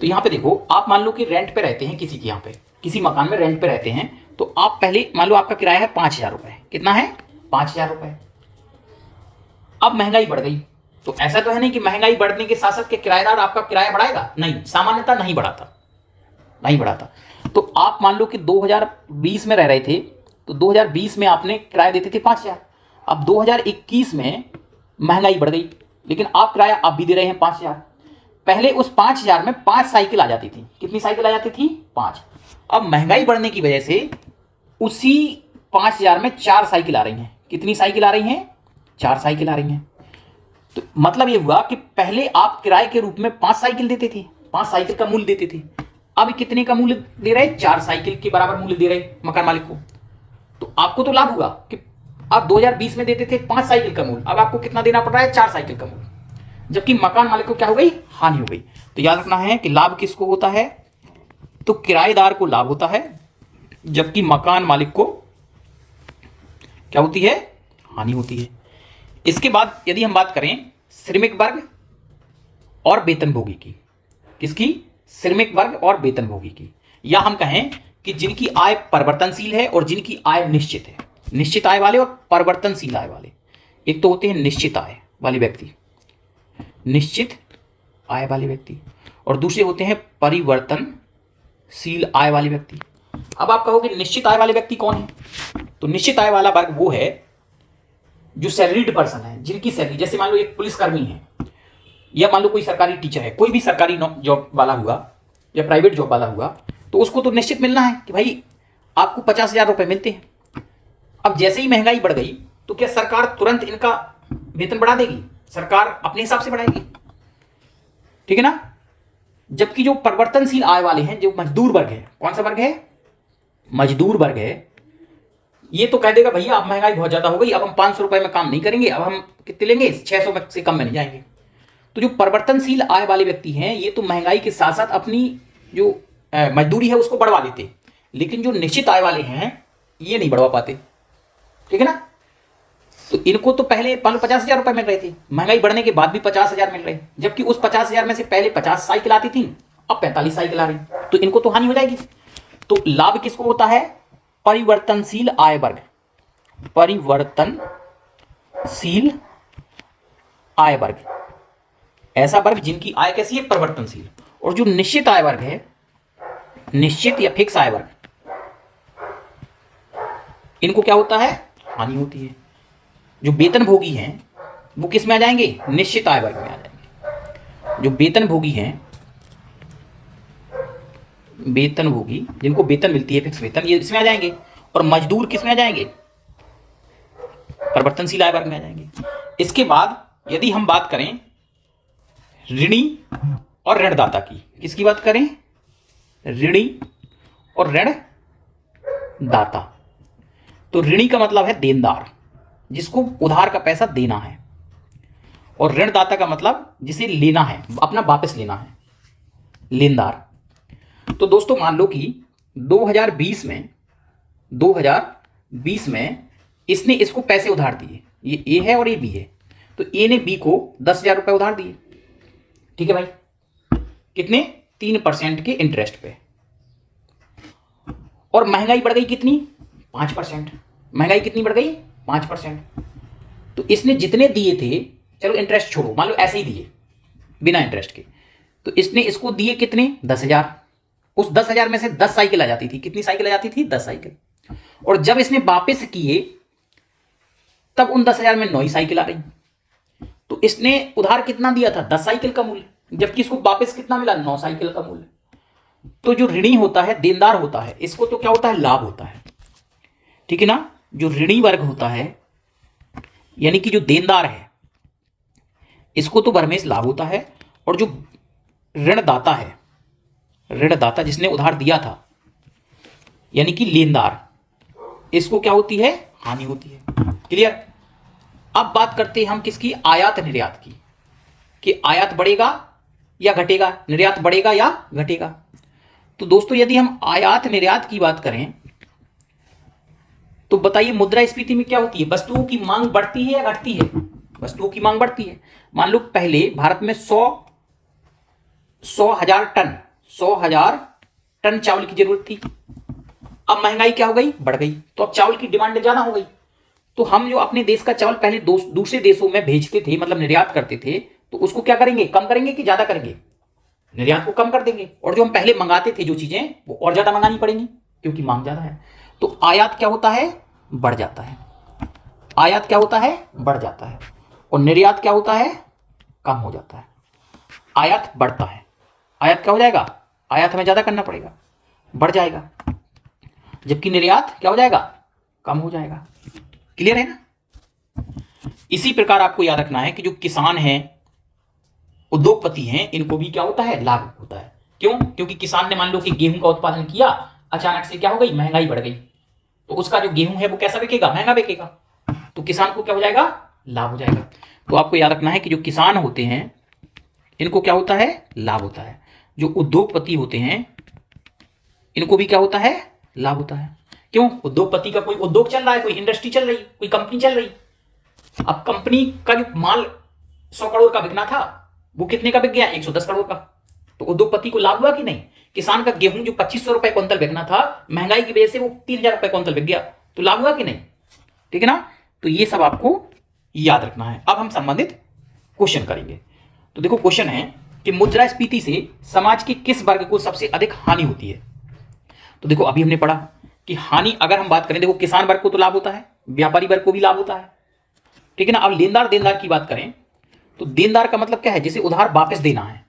तो यहां पे देखो, आप मान लो कि रेंट पे रहते हैं किसी के यहाँ पे, किसी मकान में रेंट पे रहते हैं, तो आप पहले मान लो आपका किराया है 5,000 रुपए। कितना है? 5,000 रुपए। अब महंगाई बढ़ गई, तो ऐसा तो है नहीं कि महंगाई बढ़ने के साथ साथ के किराएदार आपका किराया बढ़ाएगा, नहीं, सामान्यतः नहीं बढ़ाता, नहीं बढ़ाता। तो आप मान लो कि 2020 में रह रहे थे, तो 2020 में आपने किराया देते थे 5,000। अब 2021 में महंगाई बढ़ गई, लेकिन आप किराया आप भी दे रहे हैं 5,000। पहले उस 5,000 में 5 साइकिल आ जाती थी। कितनी साइकिल आ जाती थी? 5। अब महंगाई बढ़ने की वजह से उसी 5,000 में 4 साइकिल आ रही हैं। कितनी साइकिल आ रही हैं? 4 साइकिल आ रही हैं। तो मतलब ये हुआ कि पहले आप किराए के रूप में 5 साइकिल देते थे, 5 साइकिल का मूल्य देते थे। अब कितने का मूल्य दे रहे? 4 साइकिल के बराबर मूल्य दे रहे मकान मालिक को। तो आपको तो लाभ हुआ कि आप 2020 में देते थे 5 साइकिल का मूल्य, अब आपको कितना देना पड़ रहा है? 4 साइकिल का मूल्य, जबकि मकान मालिक को क्या हो गई? हानि हो गई। तो याद रखना है कि लाभ किसको होता है? तो किराएदार को लाभ होता है, जबकि मकान मालिक को क्या होती है? हानि होती है। इसके बाद यदि हम बात करें श्रमिक वर्ग और वेतनभोगी की, किसकी? श्रमिक वर्ग और वेतनभोगी की, या हम कहें कि जिनकी आय परिवर्तनशील है और जिनकी आय निश्चित है। निश्चित आय वाले और परिवर्तनशील आय वाले। एक तो होते हैं निश्चित आय वाले व्यक्ति, निश्चित आय वाले व्यक्ति, और दूसरे होते हैं परिवर्तनशील आय वाले व्यक्ति। अब आप कहोगे निश्चित आय वाले व्यक्ति कौन है? तो निश्चित आय वाला वर्ग वो है जो सैलरीड पर्सन है, जिनकी सैलरी, जैसे मान लो एक पुलिसकर्मी है, या मान लो कोई सरकारी टीचर है, कोई भी सरकारी जॉब वाला हुआ या प्राइवेट जॉब वाला हुआ, तो उसको तो निश्चित मिलना है कि भाई आपको 50,000 रुपए मिलते हैं। अब जैसे ही महंगाई बढ़ गई, तो क्या सरकार तुरंत इनका वेतन बढ़ा देगी? सरकार अपने हिसाब से बढ़ाएगी, ठीक है ना। जबकि जो परिवर्तनशील आय वाले हैं, जो मजदूर वर्ग है, कौन सा वर्ग है? मजदूर वर्ग है, ये तो कह देगा भैया अब महंगाई बहुत ज्यादा हो गई, अब हम 500 रुपए में काम नहीं करेंगे, अब हम कितने लेंगे? 600 से कम में नहीं जाएंगे। तो जो परिवर्तनशील आय वाले व्यक्ति हैं, ये तो महंगाई के साथ साथ अपनी जो मजदूरी है उसको बढ़वा लेते, लेकिन जो निश्चित आय वाले हैं ये नहीं बढ़वा पाते, ठीक है ना। तो इनको तो पहले 50,000 रुपए मिल रहे थे, महंगाई बढ़ने के बाद भी 50,000 मिल रहे, जबकि उस 50,000 में से पहले 50 साइकिल आती थी, अब 45 साइकिल आ रही, तो इनको तो हानि हो जाएगी। तो लाभ किसको होता है? परिवर्तनशील आय वर्ग, परिवर्तनशील आय वर्ग, ऐसा वर्ग जिनकी आय कैसी है? परिवर्तनशील। और जो निश्चित आय वर्ग है, निश्चित या फिक्स आय वर्ग, इनको क्या होता है? हानि होती है। जो वेतनभोगी हैं वो किस में आ जाएंगे? निश्चित आय वर्ग में आ जाएंगे। जो वेतनभोगी हैं, वेतनभोगी जिनको वेतन मिलती है फिक्स वेतन, ये इसमें आ जाएंगे। और मजदूर किस में आ जाएंगे? परिवर्तनशील आय वर्ग में आ जाएंगे। इसके बाद यदि हम बात करें ऋणी और ऋणदाता की, किसकी बात करें? ऋणी और ऋणदाता। तो ऋणी का मतलब है देनदार, जिसको उधार का पैसा देना है, और ऋणदाता का मतलब जिसे लेना है, अपना वापस लेना है, लेनदार। तो दोस्तों मान लो कि 2020 में इसने इसको पैसे उधार दिए, ये ए है और ये बी है, तो ए ने बी को 10,000 रुपए उधार दिए, ठीक है भाई, कितने? 3% के इंटरेस्ट पे। और महंगाई बढ़ गई कितनी? 5%। महंगाई कितनी बढ़ गई? 5%। तो इसने जितने दिए थे, चलो इंटरेस्ट छोड़ो, मान लो ऐसे ही दिए बिना इंटरेस्ट के, तो इसने इसको दिए कितने, 10,000। उस 10,000 में से 10 साइकिल आ जाती थी। कितनी साइकिल आ जाती थी, 10 साइकिल। और जब इसने वापस किए तब उन 10,000 में 9 ही साइकिल आ गई। तो इसने उधार कितना दिया था, 10 साइकिल का मूल्य, जबकि इसको वापस कितना मिला, 9 साइकिल का मूल्य। तो जो ऋणी होता है, देनदार होता है, इसको तो क्या होता है, लाभ होता है। ठीक है ना। जो ऋणी वर्ग होता है यानी कि जो देनदार है, इसको तो बरहमेश लाभ होता है। और जो ऋणदाता है, ऋणदाता जिसने उधार दिया था यानी कि लेनदार, इसको क्या होती है, हानि होती है। क्लियर। अब बात करते हैं हम किसकी, आयात निर्यात की, कि आयात बढ़ेगा या घटेगा, निर्यात बढ़ेगा या घटेगा। तो दोस्तों यदि हम आयात निर्यात की बात करें तो बताइए मुद्रास्फीति में क्या होती है, वस्तुओं की मांग बढ़ती है या घटती है, वस्तुओं की मांग बढ़ती है। मान लो पहले भारत में 100,000 टन चावल की जरूरत थी। अब महंगाई क्या हो गई, बढ़ गई, तो अब चावल की डिमांड ज्यादा हो गई। तो हम जो अपने देश का चावल पहले दूसरे देशों में भेजते थे, मतलब निर्यात करते थे, तो उसको क्या करेंगे, कम करेंगे कि ज्यादा करेंगे, निर्यात को कम कर देंगे। और जो हम पहले मंगाते थे जो चीजें, वो और ज्यादा मंगानी पड़ेंगी क्योंकि मांग ज्यादा है। तो आयात क्या होता है, बढ़ जाता है। आयात क्या होता है, बढ़ जाता है। और निर्यात क्या होता है, कम हो जाता है। आयात बढ़ता है, आयात क्या हो जाएगा, आयात हमें ज्यादा करना पड़ेगा, बढ़ जाएगा, जबकि निर्यात क्या हो जाएगा, कम हो जाएगा। क्लियर है ना। इसी प्रकार आपको याद रखना है कि जो किसान हैं, उद्योगपति हैं, इनको भी क्या होता है, लाभ होता है। क्यों, क्योंकि किसान ने मान लो कि गेहूं का उत्पादन किया, अचानक से क्या हो गई, महंगाई बढ़ गई, तो उसका जो गेहूं है वो कैसा बिकेगा, महंगा बिकेगा। तो किसान को क्या हो जाएगा, लाभ हो जाएगा। तो आपको याद रखना है कि जो किसान होते हैं इनको क्या होता है, लाभ होता है। जो उद्योगपति होते हैं इनको भी क्या होता है, लाभ होता है। क्यों, उद्योगपति का कोई उद्योग चल रहा है, कोई इंडस्ट्री चल रही, कोई कंपनी चल रही। अब कंपनी का जो माल 100 करोड़ का बिकना था वो कितने का बिक गया, 110 करोड़ का। तो उद्योगपति को लाभ हुआ कि नहीं। किसान का गेहूं जो 2500 रुपए क्विंटल बिकना था, महंगाई की वजह से वो 3000 रुपए क्विंटल बिक गया, तो लाभ हुआ कि नहीं। ठीक है ना। तो ये सब आपको याद रखना है। अब हम संबंधित क्वेश्चन करेंगे। तो देखो क्वेश्चन है कि मुद्रास्फीति से समाज के किस वर्ग को सबसे अधिक हानि होती है। तो देखो अभी हमने पढ़ा कि हानि अगर हम बात करें, देखो किसान वर्ग को तो लाभ होता है, व्यापारी वर्ग को भी लाभ होता है। ठीक है ना। अब लेनदार देनदार की बात करें तो देनदार का मतलब क्या है, जिसे उधार वापस देना है,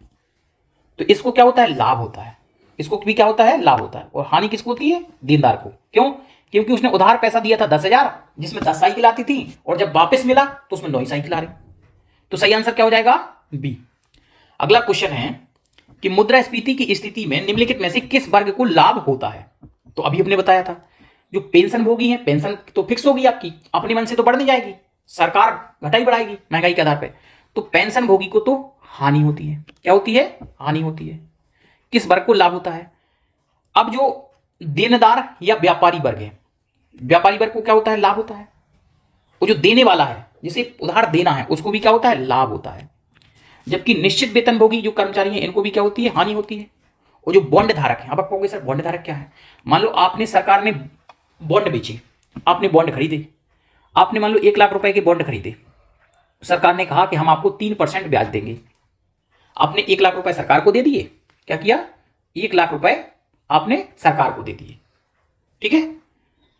तो इसको क्या होता है, लाभ होता है। इसको भी क्या होता है, लाभ होता है। और हानि किसको होती है, देनदार को। क्यों, क्योंकि उसने उधार पैसा दिया था 10,000, जिसमें 10 साइकिल आती थी, और जब वापस मिला तो उसमें 9 ही साइकिल आ रही। तो सही आंसर क्या हो जाएगा, बी। अगला क्वेश्चन है कि मुद्रास्फीति की स्थिति में निम्नलिखित में से किस वर्ग को लाभ होता है। तो अभी हमने बताया था जो पेंशन भोगी है, पेंशन तो फिक्स होगी आपकी, अपने मन से तो बढ़ नहीं जाएगी, सरकार घटाई बढ़ाएगी महंगाई के आधार पर। तो पेंशन भोगी को तो हानि होती है। क्या होती है, हानि होती है। किस वर्ग को लाभ होता है। अब जो देनदार या व्यापारी वर्ग है, व्यापारी वर्ग को क्या होता है, लाभ होता है। वो जो देने वाला है, जिसे उधार देना है, उसको भी क्या होता है, लाभ होता है। जबकि निश्चित वेतनभोगी जो कर्मचारी हैं, इनको भी क्या होती है, हानि होती है। और जो बॉन्ड धारक है, अब आप कहोगे सर बॉन्ड धारक क्या है। मान लो आपने, सरकार ने बॉन्ड बेचे, आपने बॉन्ड खरीदे, आपने मान लो 1 लाख रुपए के बॉन्ड खरीदे, सरकार ने कहा कि हम आपको 3% ब्याज देंगे। आपने 1 लाख रुपए सरकार को दे दिए। क्या किया, 1 लाख रुपए आपने सरकार को दे दिए। ठीक है,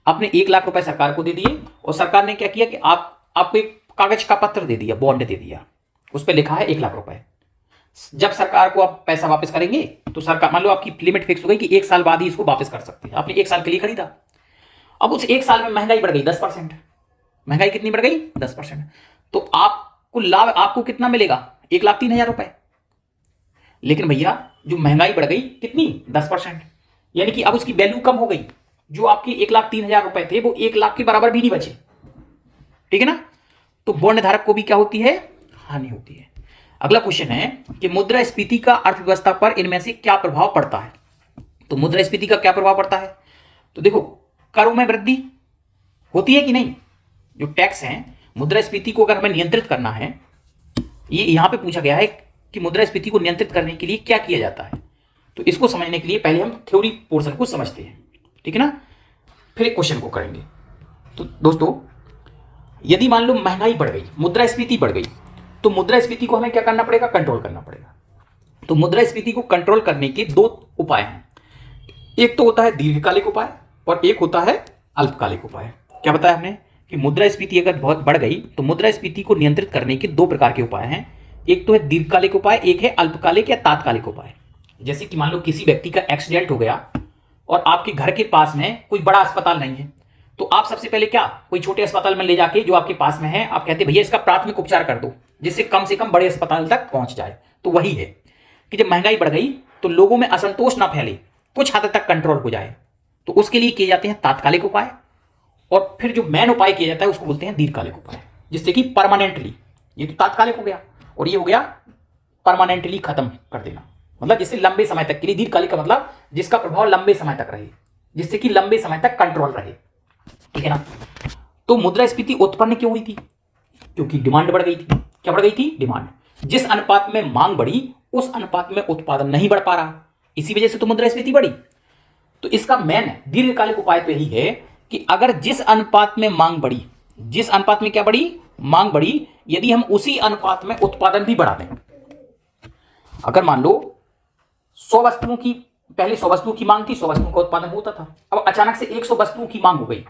आपने 1 लाख रुपए सरकार को दे दिए, और सरकार ने क्या किया कि आपको एक कागज का पत्र दे दिया, बॉन्ड दे दिया, उस पर लिखा है 1 लाख रुपए। जब सरकार को आप पैसा वापस करेंगे तो सरकार, मान लो आपकी लिमिट फिक्स हो गई कि 1 साल बाद ही इसको वापस कर सकते हैं, आपने 1 साल के लिए खरीदा। अब उस 1 साल में महंगाई बढ़ गई 10%। महंगाई कितनी बढ़ गई, 10%। तो आपको लाभ, आपको कितना मिलेगा, 1,03,000 रुपए। लेकिन भैया जो महंगाई बढ़ गई कितनी, 10%, यानी कि अब उसकी वैल्यू कम हो गई। जो आपके 1,03,000 रुपए थे वो 1 लाख के बराबर भी नहीं बचे। ठीक है ना। तो बॉन्ड धारक को भी क्या होती है, हानि होती है। अगला क्वेश्चन है कि मुद्रास्फीति का अर्थव्यवस्था पर इनमें से क्या प्रभाव पड़ता है। तो मुद्रास्फीति का क्या प्रभाव पड़ता है। तो देखो करों में वृद्धि होती है कि नहीं। जो टैक्स है, मुद्रास्फीति को अगर हमें नियंत्रित करना है, ये यहां पे पूछा गया है कि मुद्रास्फीति को नियंत्रित करने के लिए क्या किया जाता है। तो इसको समझने के लिए पहले हम थ्योरी पोर्शन को समझते हैं। ठीक है ना, फिर एक क्वेश्चन को करेंगे। तो दोस्तों यदि मान लो महंगाई बढ़ गई, मुद्रास्फीति बढ़ गई, तो मुद्रास्फीति को हमें क्या करना पड़ेगा, कंट्रोल करना पड़ेगा। तो मुद्रास्फीति को कंट्रोल करने के दो उपाय हैं। एक तो होता है दीर्घकालिक उपाय और एक होता है अल्पकालिक उपाय। क्या बताया हमने कि मुद्रास्फीति अगर बहुत बढ़ गई तो मुद्रास्फीति को नियंत्रित करने के दो प्रकार के उपाय हैं। एक तो है दीर्घकालिक उपाय, एक है अल्पकालिक या तात्कालिक उपाय। जैसे कि मान लो किसी व्यक्ति का एक्सीडेंट हो गया और आपके घर के पास में कोई बड़ा अस्पताल नहीं है, तो आप सबसे पहले क्या कोई छोटे अस्पताल में ले जाके जो आपके पास में है, आप कहते भैया इसका प्राथमिक उपचार कर दो जिससे कम से कम बड़े अस्पताल तक पहुंच जाए। तो वही है कि जब महंगाई बढ़ गई तो लोगों में असंतोष ना फैले, कुछ हद तक कंट्रोल हो जाए, तो उसके लिए किए जाते हैं तात्कालिक उपाय। और फिर जो मेन उपाय किया जाता है उसको बोलते हैं दीर्घकालिक उपाय, जिससे कि परमानेंटली, ये तो तात्कालिक हो गया और ये हो गया परमानेंटली खत्म कर देना, मतलब जिससे लंबे समय तक के लिए। दीर्घकालिक का मतलब जिसका प्रभाव लंबे समय तक रहे, जिससे कि लंबे समय तक कंट्रोल रहे, ठीक है ना। तो मुद्रास्फीति उत्पन्न क्यों हुई थी? क्योंकि डिमांड बढ़ गई थी। क्या बढ़ गई थी? डिमांड। जिस अनुपात में मांग बढ़ी उस अनुपात में उत्पादन नहीं बढ़ पा रहा, इसी वजह से तो मुद्रास्फीति बढ़ी। तो इसका मेन दीर्घकालिक उपाय तो यही है कि अगर जिस अनुपात में मांग बढ़ी, जिस अनुपात में क्या बढ़ी? मांग बढ़ी, यदि हम उसी अनुपात में उत्पादन भी बढ़ा दें। अगर मान लो 100 वस्तुओं की, पहले 100 वस्तुओं की मांग थी, 100 वस्तुओं का उत्पादन होता था, अब अचानक से 100 वस्तुओं की मांग हो गई,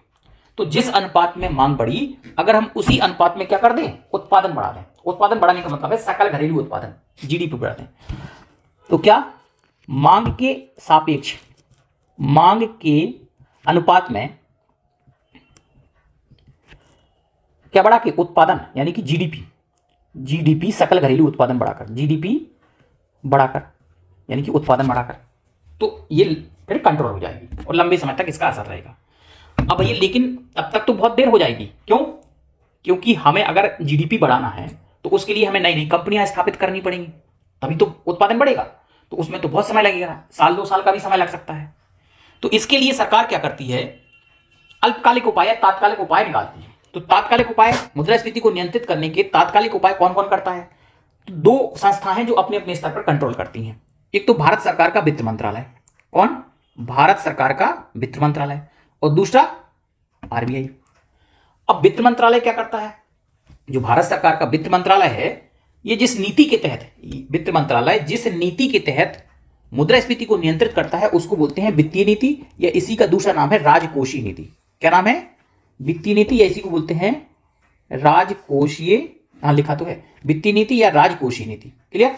तो जिस अनुपात में मांग बढ़ी अगर हम उसी अनुपात में क्या कर दें? उत्पादन बढ़ा दें। उत्पादन बढ़ाने का मतलब है सकल घरेलू उत्पादन, जीडीपी बढ़ा दें। तो क्या मांग के सापेक्ष, मांग के अनुपात में क्या बढ़ा के? उत्पादन, यानी कि जीडीपी, जीडीपी सकल घरेलू उत्पादन बढ़ाकर, जीडीपी बढ़ाकर यानी कि उत्पादन बढ़ाकर, तो ये फिर कंट्रोल हो जाएगी और लंबे समय तक इसका असर रहेगा। अब ये लेकिन तब तक तो बहुत देर हो जाएगी। क्यों? क्योंकि हमें अगर जीडीपी बढ़ाना है तो उसके लिए हमें नई नई कंपनियां स्थापित करनी पड़ेंगी, तभी तो उत्पादन बढ़ेगा। तो उसमें तो बहुत समय लगेगा, साल 2 साल का भी समय लग सकता है। तो इसके लिए सरकार क्या करती है? अल्पकालिक उपाय या तात्कालिक उपाय निकालती है। तो तात्कालिक उपाय, मुद्रास्फीति को नियंत्रित करने के तात्कालिक उपाय कौन कौन करता है? तो 2 संस्थाएं हैं जो अपने अपने स्तर पर कंट्रोल करती हैं। एक तो भारत सरकार का वित्त मंत्रालय। कौन? भारत सरकार का वित्त मंत्रालय। और दूसरा आरबीआई। अब वित्त मंत्रालय क्या करता है? जो भारत सरकार का वित्त मंत्रालय है, ये जिस नीति के तहत, वित्त मंत्रालय जिस नीति के तहत मुद्रास्फीति को नियंत्रित करता है उसको बोलते हैं वित्तीय नीति, या इसी का दूसरा नाम है राजकोषीय नीति। क्या नाम है? वित्तीय नीति, या इसी को बोलते हैं राजकोषीय, हाँ लिखा तो है, वित्तीय नीति या राजकोषीय नीति। क्लियर?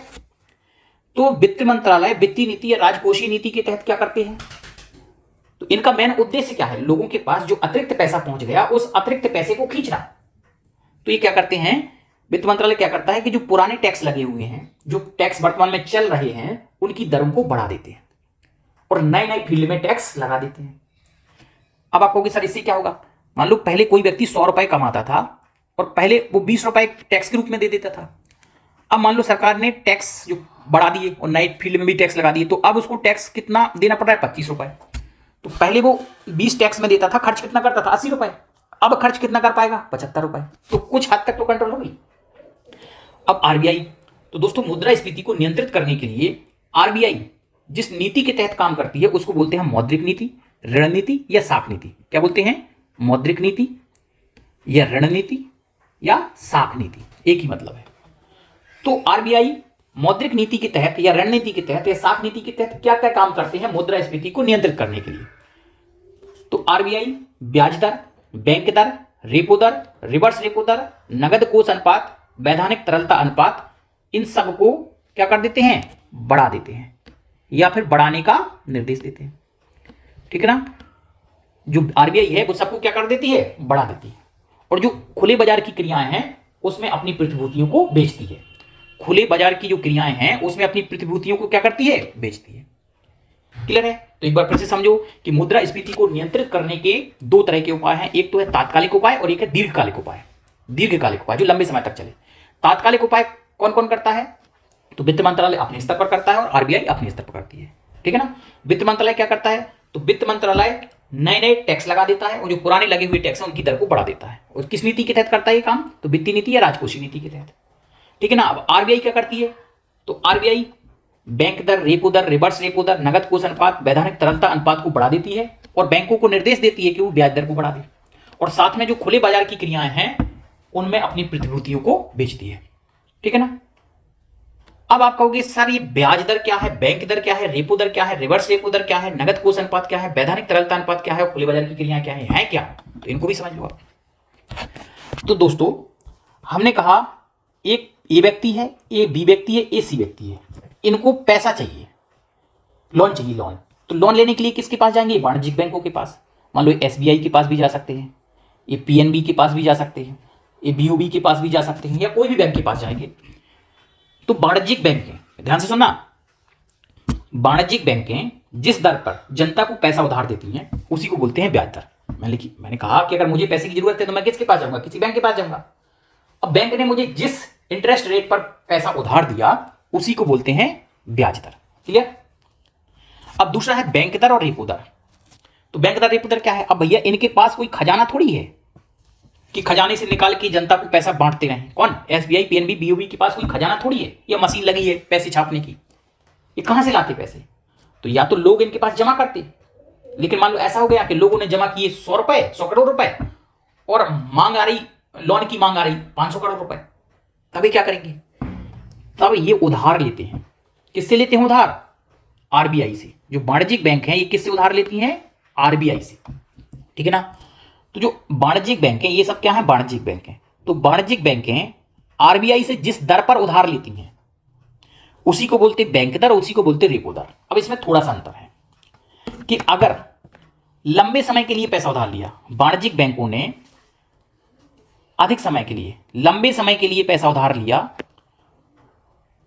तो वित्त मंत्रालय वित्तीय नीति या राजकोषीय नीति के तहत क्या करते हैं? तो इनका मेन उद्देश्य क्या है? लोगों के पास जो अतिरिक्त पैसा पहुंच गया उस अतिरिक्त पैसे को खींचना। तो ये क्या करते हैं? वित्त मंत्रालय क्या करता है कि जो पुराने टैक्स लगे हुए हैं, जो टैक्स वर्तमान में चल रहे हैं, उनकी दरों को बढ़ा देते हैं और नए नए फील्ड में टैक्स लगा देते हैं। अब आप कहोगे सर इससे क्या होगा? मान लो पहले कोई व्यक्ति 100 रुपए कमाता था और पहले वो 20 रुपए टैक्स के रूप में दे देता था। अब मान लो सरकार ने टैक्स जो बढ़ा दिए और नए फील्ड में भी टैक्स लगा दिए, तो अब उसको टैक्स कितना देना पड़ रहा है? 25 रुपए। तो पहले वो 20 टैक्स में देता था, खर्च कितना करता था? 80 रुपए। अब खर्च कितना कर पाएगा? 75 रुपए। तो कुछ हद तक तो कंट्रोल हो गई। अब आरबीआई, तो दोस्तों मुद्रास्फीति को नियंत्रित करने के लिए आरबीआई जिस नीति के तहत काम करती है उसको बोलते हैं मौद्रिक नीति, ऋण नीति या साख नीति। क्या बोलते हैं? मौद्रिक नीति या ऋण नीति या साख नीति, एक ही मतलब है। तो आरबीआई मौद्रिक नीति के तहत या ऋण नीति के तहत या साख नीति के तहत क्या क्या काम करते हैं मुद्रास्फीति को नियंत्रित करने के लिए? तो आरबीआई ब्याज दर, बैंक दर, रेपो दर, रिवर्स रेपो दर, नगद कोष अनुपात, वैधानिक तरलता अनुपात, इन सब को क्या कर देते हैं? बढ़ा देते हैं या फिर बढ़ाने का निर्देश देते हैं। ठीक है ना? जो आरबीआई है वो सबको क्या कर देती है? बढ़ा देती है। और जो खुले बाजार की क्रियाएं हैं उसमें अपनी प्रतिभूतियों को बेचती है। खुले बाजार की जो क्रियाएं हैं उसमें अपनी प्रतिभूतियों को क्या करती है? बेचती है। क्लियर है? तो एक बार फिर से समझो कि मुद्रास्फीति को नियंत्रित करने के 2 तरह के उपाय हैं। एक तो है तात्कालिक उपाय और एक है दीर्घकालिक उपाय। दीर्घकालिक उपाय जो लंबे समय तक चले। तात्कालिक उपाय कौन कौन करता है? तो वित्त मंत्रालय अपने स्तर पर करता है और आरबीआई अपने स्तर पर करती है। ठीक है ना? वित्त मंत्रालय क्या करता है? तो वित्त मंत्रालय नए नए टैक्स लगा देता है और जो पुराने लगे हुए टैक्स हैं उनकी दर को बढ़ा देता है। और किस नीति के तहत करता है ये काम? तो वित्तीय नीति या राजकोषीय नीति के तहत। ठीक है ना? अब आरबीआई क्या करती है? तो आरबीआई बैंक दर, रेपो दर, रिवर्स रेपो दर, नगद कोष अनुपात, वैधानिक तरलता अनुपात को बढ़ा देती है और बैंकों को निर्देश देती है कि वो ब्याज दर को बढ़ा दे। और साथ में जो खुले बाजार की क्रियाएं हैं उनमें अपनी प्रतिभूतियों को बेचती है। ठीक है ना? अब आप कहोगे सर ये ब्याज दर क्या है, बैंक दर क्या है, रेपो दर क्या है, रिवर्स रेपो दर क्या है, नगद कोष अनुपात क्या है, वैधानिक तरलता अनुपात क्या है और खुले बाजार की क्रियाएं क्या है क्या? तो इनको भी समझ लो आप। तो दोस्तों हमने कहा एक ए व्यक्ति है, ए बी व्यक्ति है, ए सी व्यक्ति है, इनको पैसा चाहिए, लोन चाहिए, लोन। तो लोन लेने के लिए किसके पास जाएंगे? वाणिज्यिक बैंकों के पास। मान लो एसबीआई के पास भी जा सकते हैं, ये पीएनबी के पास भी जा सकते हैं, ये बीओबी के पास भी जा सकते हैं, या कोई भी बैंक के पास जाएंगे। तो वाणिज्यिक बैंकें, ध्यान से सुनना, वाणिज्यिक बैंकें जिस दर पर जनता को पैसा उधार देती हैं उसी को बोलते हैं ब्याज दर। मैंने कहा कि अगर मुझे पैसे की जरूरत है तो मैं किसके पास जाऊंगा? किसी बैंक के पास जाऊंगा। अब बैंक ने मुझे जिस इंटरेस्ट रेट पर पैसा उधार दिया उसी को बोलते हैं ब्याज दर। क्लियर? अब दूसरा है बैंक दर और रेपो दर। तो बैंक दर रेपो दर क्या है? अब भैया इनके पास कोई खजाना थोड़ी है कि खजाने से निकाल के जनता को पैसा बांटते रहें। कौन? एसबीआई, पीएनबी, बीओबी के पास कोई खजाना थोड़ी है, या मशीन लगी है पैसे छापने की। ये कहां से लाते पैसे? तो या तो लोग इनके पास जमा करते, लेकिन मान लो ऐसा हो गया कि लोगों ने जमा किए 100 रुपए, 100 करोड़ रुपए, और मांग आ रही, लोन की मांग आ रही 500 करोड़ रुपए, तभी क्या करेंगे? तब ये उधार लेते हैं। किससे लेते हैं उधार? आरबीआई से। जो वाणिज्यिक बैंक है ये किससे उधार लेती हैं? आरबीआई से। ठीक है ना? तो जो वाणिज्यिक बैंक है ये सब क्या है? वाणिज्यिक बैंक है। तो वाणिज्यिक बैंकें आरबीआई से जिस दर पर उधार लेती हैं उसी को बोलते बैंक दर, उसी को बोलते रेपो दर। अब इसमें थोड़ा सा अंतर है कि अगर लंबे समय के लिए पैसा उधार लिया, वाणिज्यिक बैंकों ने अधिक समय के लिए, लंबे समय के लिए पैसा उधार लिया,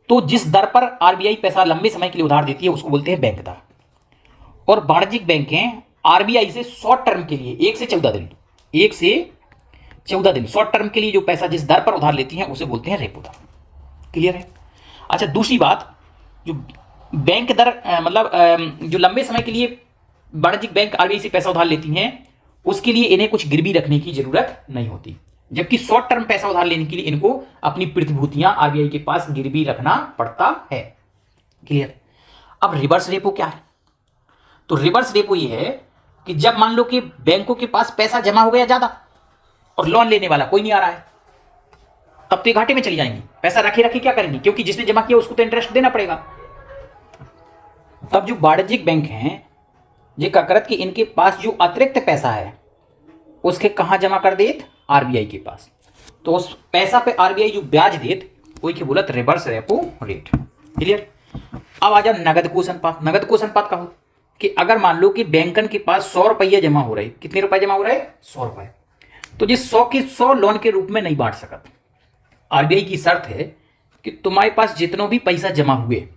तो जिस दर पर आरबीआई पैसा लंबे समय के लिए उधार देती है उसको बोलते हैं बैंक दर। और वाणिज्यिक बैंकें आरबीआई से शॉर्ट टर्म के लिए 1 से 14 दिन, 1 से 14 दिन शॉर्ट टर्म के लिए जो पैसा जिस दर पर उधार लेती हैं उसे बोलते हैं रेपो दर। क्लियर है? अच्छा, दूसरी बात, जो बैंक दर जो लंबे समय के लिए वाणिज्यिक बैंक आरबीआई से पैसा उधार लेती हैं उसके लिए इन्हें कुछ गिरवी रखने की जरूरत नहीं होती, जबकि शॉर्ट टर्म पैसा उधार लेने के लिए इनको अपनी प्रतिभूतियां आरबीआई के पास गिरवी रखना पड़ता है। क्लियर? अब रिवर्स रेपो क्या है? तो रिवर्स रेपो ये है कि जब मान लो कि बैंकों के पास पैसा जमा हो गया ज्यादा और लोन लेने वाला कोई नहीं आ रहा है, तब तो ये घाटे में चली जाएंगी। पैसा रखे रखे क्या करेंगी? क्योंकि जिसने जमा किया उसको तो इंटरेस्ट देना पड़ेगा। तब जो वाणिज्यिक बैंक हैं ये क्या करत कि इनके पास जो अतिरिक्त पैसा है उसके कहां जमा कर देत? आरबीआई के पास। तो उस पैसा पे आरबीआई जो ब्याज देत वही के बोलत रिवर्स रेपो रेट। क्लियर? अब आ जा नगद कोष अनुपात। नगद कोष अनुपात का हो कि अगर मान लो कि बैंकन के पास 100 रुपये जमा हो रहे, कितने रुपए जमा हो रहे? 100 रुपए। तो जिस 100 के 100 लोन के रूप में नहीं बांट सकत। आरबीआई की शर्त है कि तुम्हारे पास जितनों भी पैसा जमा हुए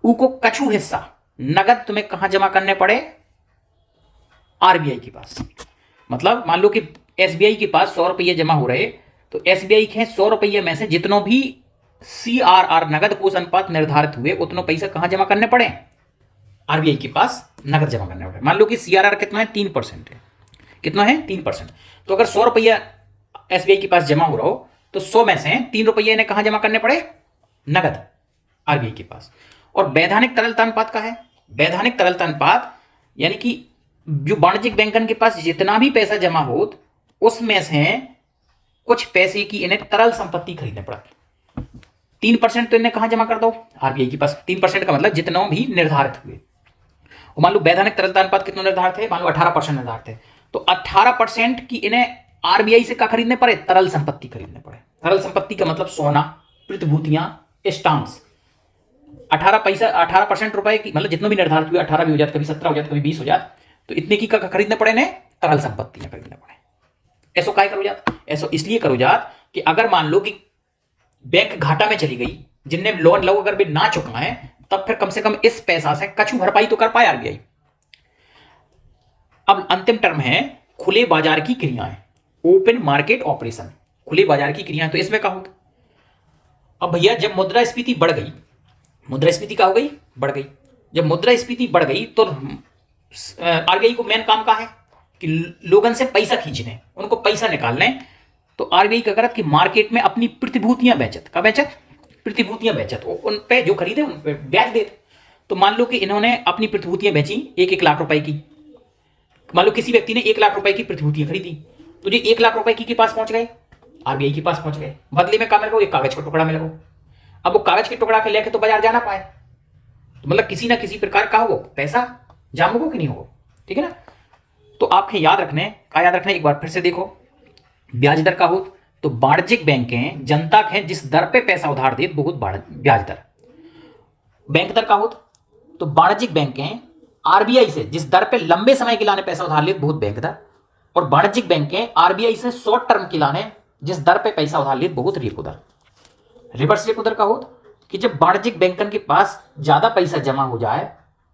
उको कछु हिस्सा नगद तुम्हें कहां जमा करने पड़े? आरबीआई के पास। मतलब मान लो कि एसबीआई के पास 100 रुपये जमा हो रहे, तो एसबीआई के 100 रुपये में से जितनों भी सीआरआर नगद कोष अनुपात निर्धारित हुए उतनों पैसा कहां जमा करने पड़े? आरबीआई के पास नगद जमा करने पड़े। मान लो कि सीआरआर कितना है? 3% है। कितना है? 3%। तो अगर 100 रुपया एसबीआई के पास जमा हो रहा हो तो 100 में से 3 रुपये इन्हें कहां जमा करने पड़े? नगद, आरबीआई के पास। और वैधानिक तरलता अनुपात का है। वैधानिक तरलता अनुपात यानी कि जो वाणिज्यिक बैंकन के पास जितना भी पैसा जमा हो उसमें से कुछ पैसे की इन्हें तरल संपत्ति खरीदने पड़ा। 3% तो इन्हें कहां जमा कर दो? आरबीआई के पास। 3% का मतलब जितना भी निर्धारित हुए। और मान लो वैधानिक तरलता अनुपात कितना निर्धारित है? मान लो 18% निर्धारित है, तो 18% की इन्हें आरबीआई से क्या खरीदने पड़े? तरल संपत्ति खरीदने पड़े। तरल संपत्ति का मतलब सोना, प्रतिभूतियां, स्टाम्प्स। 18% रुपए की, मतलब जितना भी निर्धारित हुए, 18 भी हो जाते, कभी 17 हो जाते, कभी 20 हो जाते, तो इतने की खरीदने पड़े ने? तरल संपत्तियां खरीदने पड़े। ऐसो काय करो जात? ऐसो इसलिए करो जात कि अगर मान लो कि बैंक घाटा में चली गई, जिनने लोन लो अगर भी ना चुकाए, तब फिर कम से कम इस पैसा से कछु भरपाई तो कर पाए आरबीआई। अब अंतिम टर्म है खुले बाजार की क्रियाएं, ओपन मार्केट ऑपरेशन। खुले बाजार की क्रियाएं, तो इसमें क्या होगा? अब भैया जब मुद्रास्फीति बढ़ गई, मुद्रास्फीति क्या हो गई? बढ़ गई। जब मुद्रास्फीति बढ़ गई तो आरबीआई को मेन काम क्या है कि लोगन से पैसा खींचने, उनको पैसा निकालने। तो आरबीआई क्या करत कि मार्केट में अपनी प्रतिभूतियां बेचत। का बेचत? प्रतिभूतियां बेचत। उन पे जो खरीदे उन पे ब्याज देते। तो मान लो कि इन्होंने अपनी प्रतिभूतियां बेची 1-1 लाख रुपए की। मान लो किसी व्यक्ति ने 1 लाख रुपए की प्रतिभूतियां खरीदी, तो जो 1 लाख रुपए की के पास पहुंच गए, आरबीआई के पास पहुंच गए। बदले में क्या मिल गया? एक कागज का टुकड़ा मिल गया। अब वो कागज के टुकड़ा के लेके तो बाजार जाना पाए, तो मतलब किसी ना किसी प्रकार का हो पैसा जाम हो कि नहीं हो, ठीक है ना। तो आपके याद रखने का, याद रखने एक बार फिर से देखो, ब्याज दर का हो तो वाणिज्यिक बैंकें जनता के जिस दर पे पैसा उधार दे बहुत ब्याज दर। बैंक दर का हो तो वाणिज्यिक बैंकें आरबीआई से जिस दर पे लंबे समय के लाने पैसा उधार ले बहुत बैंक दर, और वाणिज्यिक बैंकें आरबीआई से शॉर्ट टर्म के लाने जिस दर पे पैसा उधार ले बहुत रेपो दर। रिवर्स रेपो दर का हो कि जब वाणिज्यिक बैंकन के पास ज्यादा पैसा जमा हो जाए,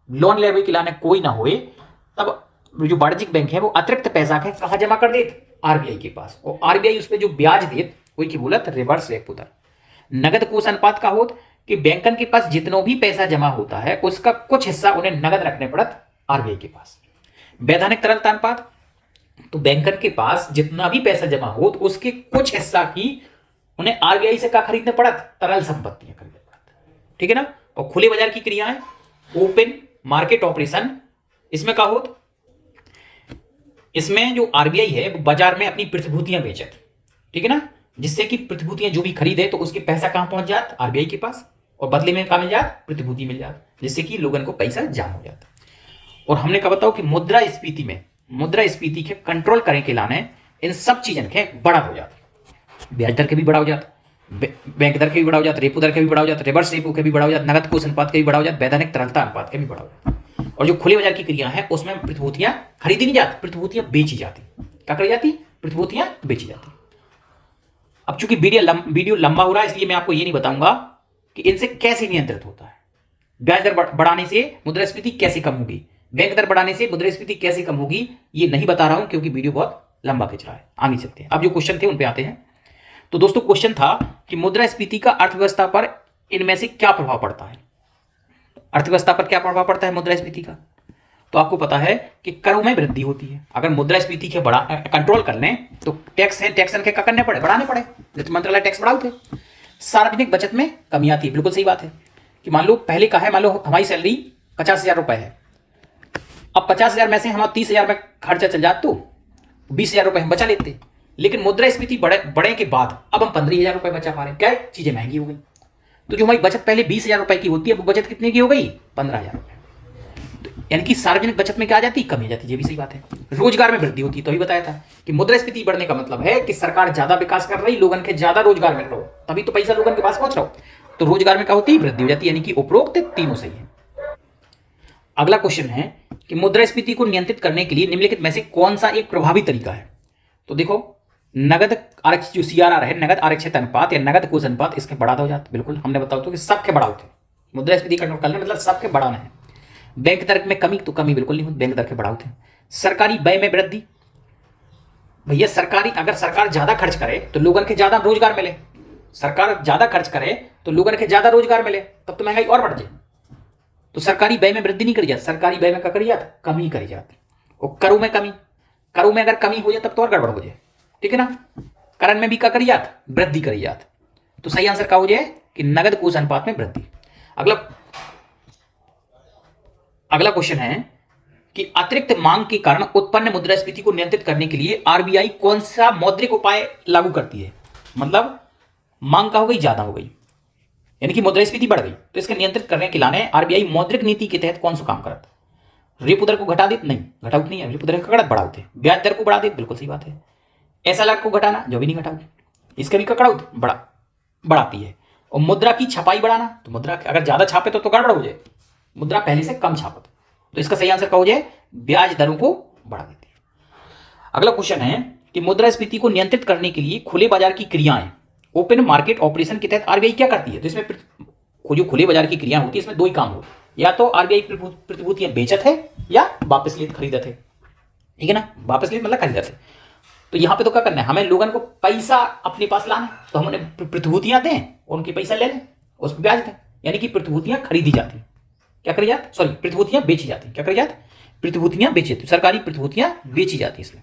लोन लेवे के लाने कोई ना होए, तब जो वाणिज्यिक बैंक है वो अतिरिक्त पैसा के कहां जमा कर देत, आरबीआई के पास, और आरबीआई उस पर जो ब्याज देत वही की बोलत रिवर्स रेपो दर। नगद कोष अनुपात का होत कि बैंकन के पास जितना भी पैसा जमा होता है उसका कुछ हिस्सा उन्हें नगद रखने पड़त आरबीआई के पास। वैधानिक तरलता अनुपात तो बैंकन के पास जितना भी पैसा जमा हो तो उसके कुछ हिस्सा की उन्हें आरबीआई से क्या खरीदने पड़त, तरल संपत्तियां खरीदने पड़त, ठीक है ना। और खुले बाजार की क्रियाएं, ओपन मार्केट ऑपरेशन, इसमें क्या होत, इसमें जो आरबीआई है वो बाजार में अपनी प्रतिभूतियां बेचत, ठीक है ना, जिससे कि प्रतिभूतियां जो भी खरीदे तो उसके पैसा कहां पहुंच जात, आरबीआई के पास, और बदले में क्या मिल जात, प्रतिभूति मिल जात, जिससे कि लोगों को पैसा जाम हो जाता। और हमने कहा बताओ कि मुद्रास्फीति में, मुद्रास्फीति के कंट्रोल करने के लाने इन सब चीजन के बड़ा हो जाता, ब्याज दर के भी बड़ा हो जाता, बैंक दर के भी बड़ा हो जाता, रेपो दर के भी बड़ा हो जाता, रिवर्स रेपो के भी बड़ा हो जाता, नगद कोष अनुपात के भी बड़ा हो जाता, वैधानिक तरलता अनुपात के भी बड़ा हो जाता। और जो खुले बाजार की क्रिया है उसमें प्रतिभूतियां खरीदी नहीं जाती, प्रतिभूतियां बेची जाती। क्या करी जाती, प्रतिभूतियां बेची जाती। अब चूंकि वीडियो लंबा हो रहा है इसलिए मैं आपको ये नहीं बताऊंगा कि इनसे कैसे नियंत्रित होता है। ब्याज दर बढ़ाने से मुद्रास्फीति कैसे कम होगी, बैंक दर बढ़ाने से मुद्रास्फीति कैसे कम होगी, ये नहीं बता रहा हूं क्योंकि वीडियो बहुत लंबा खिंच रहा है, आगे चलते हैं। अब जो क्वेश्चन थे उन पे आते हैं। तो दोस्तों क्वेश्चन था कि मुद्रास्फीति का अर्थव्यवस्था पर इनमें से क्या प्रभाव पड़ता है, अर्थव्यवस्था पर क्या प्रभाव पड़ता है मुद्रास्फीति का। तो आपको पता है कि करों में वृद्धि होती है। अगर मुद्रास्फीति के बड़ा कंट्रोल कर लें तो टैक्स है, टैक्स के क्या करने पड़े, बढ़ाने पड़े, वित्त मंत्रालय टैक्स बढ़ाओ थे। सार्वजनिक बचत में कमी आती है, बिल्कुल सही बात है कि मान लो पहले का है, मान लो हमारी सैलरी 50,000 रुपए है, अब 50,000 में से हमारा 30,000 में खर्चा चल जाता तो 20,000 रुपए हम बचा लेते, लेकिन मुद्रास्फीति बढ़े के बाद अब हम 15,000 रुपए बचा पा रहे हैं। क्या चीजें महंगी हो गई, तो जो हमारी बचत पहले 20,000 रुपए की होती है वो बचत कितने की हो गई, 15,000 रुपए। यानी कि सार्वजनिक बचत में क्या आ जाती, कमी आ जाती, ये भी सही बात है। रोजगार में वृद्धि होती है, तो ही बताया था कि मुद्रास्फीति बढ़ने का मतलब है कि सरकार ज्यादा विकास कर रही, लोगों के ज्यादा रोजगार मिल रहा हो, तभी तो पैसा लोगों के पास पहुंच रहा हो, तो रोजगार में क्या होती है, वृद्धि हो जाती है। यानी कि उपरोक्त तीनों सही है। अगला क्वेश्चन है कि मुद्रास्फीति को नियंत्रित करने के लिए निम्नलिखित में से कौन सा एक प्रभावी तरीका है। तो देखो नगद आरक्षित जो सीआरआर है, नगद आरक्षित अनुपात या नगद कोष अनुपात, इसके बढ़ा हो जाता, बिल्कुल हमने बताया तो कि सबके बढ़ा होते, मुद्रास्फीति कंट्रोल करने मतलब सबके बढ़ाना है। बैंक दर में कमी, तो कमी बिल्कुल नहीं होती, बैंक दर के बढ़ा होते। सरकारी व्यय में वृद्धि, भैया सरकारी, अगर सरकार ज्यादा खर्च करे तो लोगों के ज्यादा रोजगार मिले, सरकार ज्यादा खर्च करे तो लोगों के ज्यादा रोजगार मिले, तब तो महंगाई और बढ़ जाए। तो सरकारी व्यय में वृद्धि नहीं करी जाती, सरकारी व्यय में क्या करी जाती, कमी करी जाती। और करों में कमी, करों में अगर कमी हो जाए तब तो और गड़बड़ हो जाए, ठीक है ना। करण में भी क्या करी जात, वृद्धि करी जात। तो सही आंसर क्या हो जाए कि नगद कोष अनुपात में वृद्धि। अगला क्वेश्चन है कि अतिरिक्त मांग के कारण उत्पन्न मुद्रास्फीति को नियंत्रित करने के लिए आरबीआई कौन सा मौद्रिक उपाय लागू करती है। मतलब मांग का हो गई, ज्यादा हो गई, यानी कि मुद्रास्फीति बढ़ गई, तो इसके नियंत्रित करने के लाने आरबीआई मौद्रिक नीति के तहत कौन सा काम करता, रेपो दर को घटा देते, नहीं घटाउत नहीं है, रेपो दर का बढ़ाते, ब्याज दर को बढ़ा देते, बिल्कुल सही बात है। एसएलआर को घटाना, जो भी नहीं घटाओ, इसका भी ककड़ाउत बढ़ाती है। और मुद्रा की छपाई बढ़ाना, तो मुद्रा अगर ज्यादा छापे तो गड़बड़ हो जाए, मुद्रा पहले से कम छापत, तो इसका सही आंसर क्या हो जाए, ब्याज दरों को बढ़ा देती है। अगला क्वेश्चन है कि मुद्रास्फीति को नियंत्रित करने के लिए खुले बाजार की क्रियाएं, ओपन मार्केट ऑपरेशन के तहत आरबीआई क्या करती है। तो इसमें जो खुले बाजार की क्रिया होती है इसमें दो ही काम होते, या तो आरबीआई प्रतिभूतियां बेचत है या वापस लेत खरीदत है, ठीक है ना, वापस लेत मतलब खरीदत है। तो यहां पे तो क्या करना है, हमें लोगों को पैसा अपने पास लाना है, तो हम उन्हें प्रतिभूतियां दें और उनके पैसा ले लें, उस पर ब्याज दें, यानी कि प्रतिभूतियां खरीदी जाती, क्या करी जाती, सॉरी प्रतिभूतियां बेची जाती, क्या करी जाती, प्रतिभूतियां बेची जाती, सरकारी प्रतिभूतियां बेची जाती इसमें।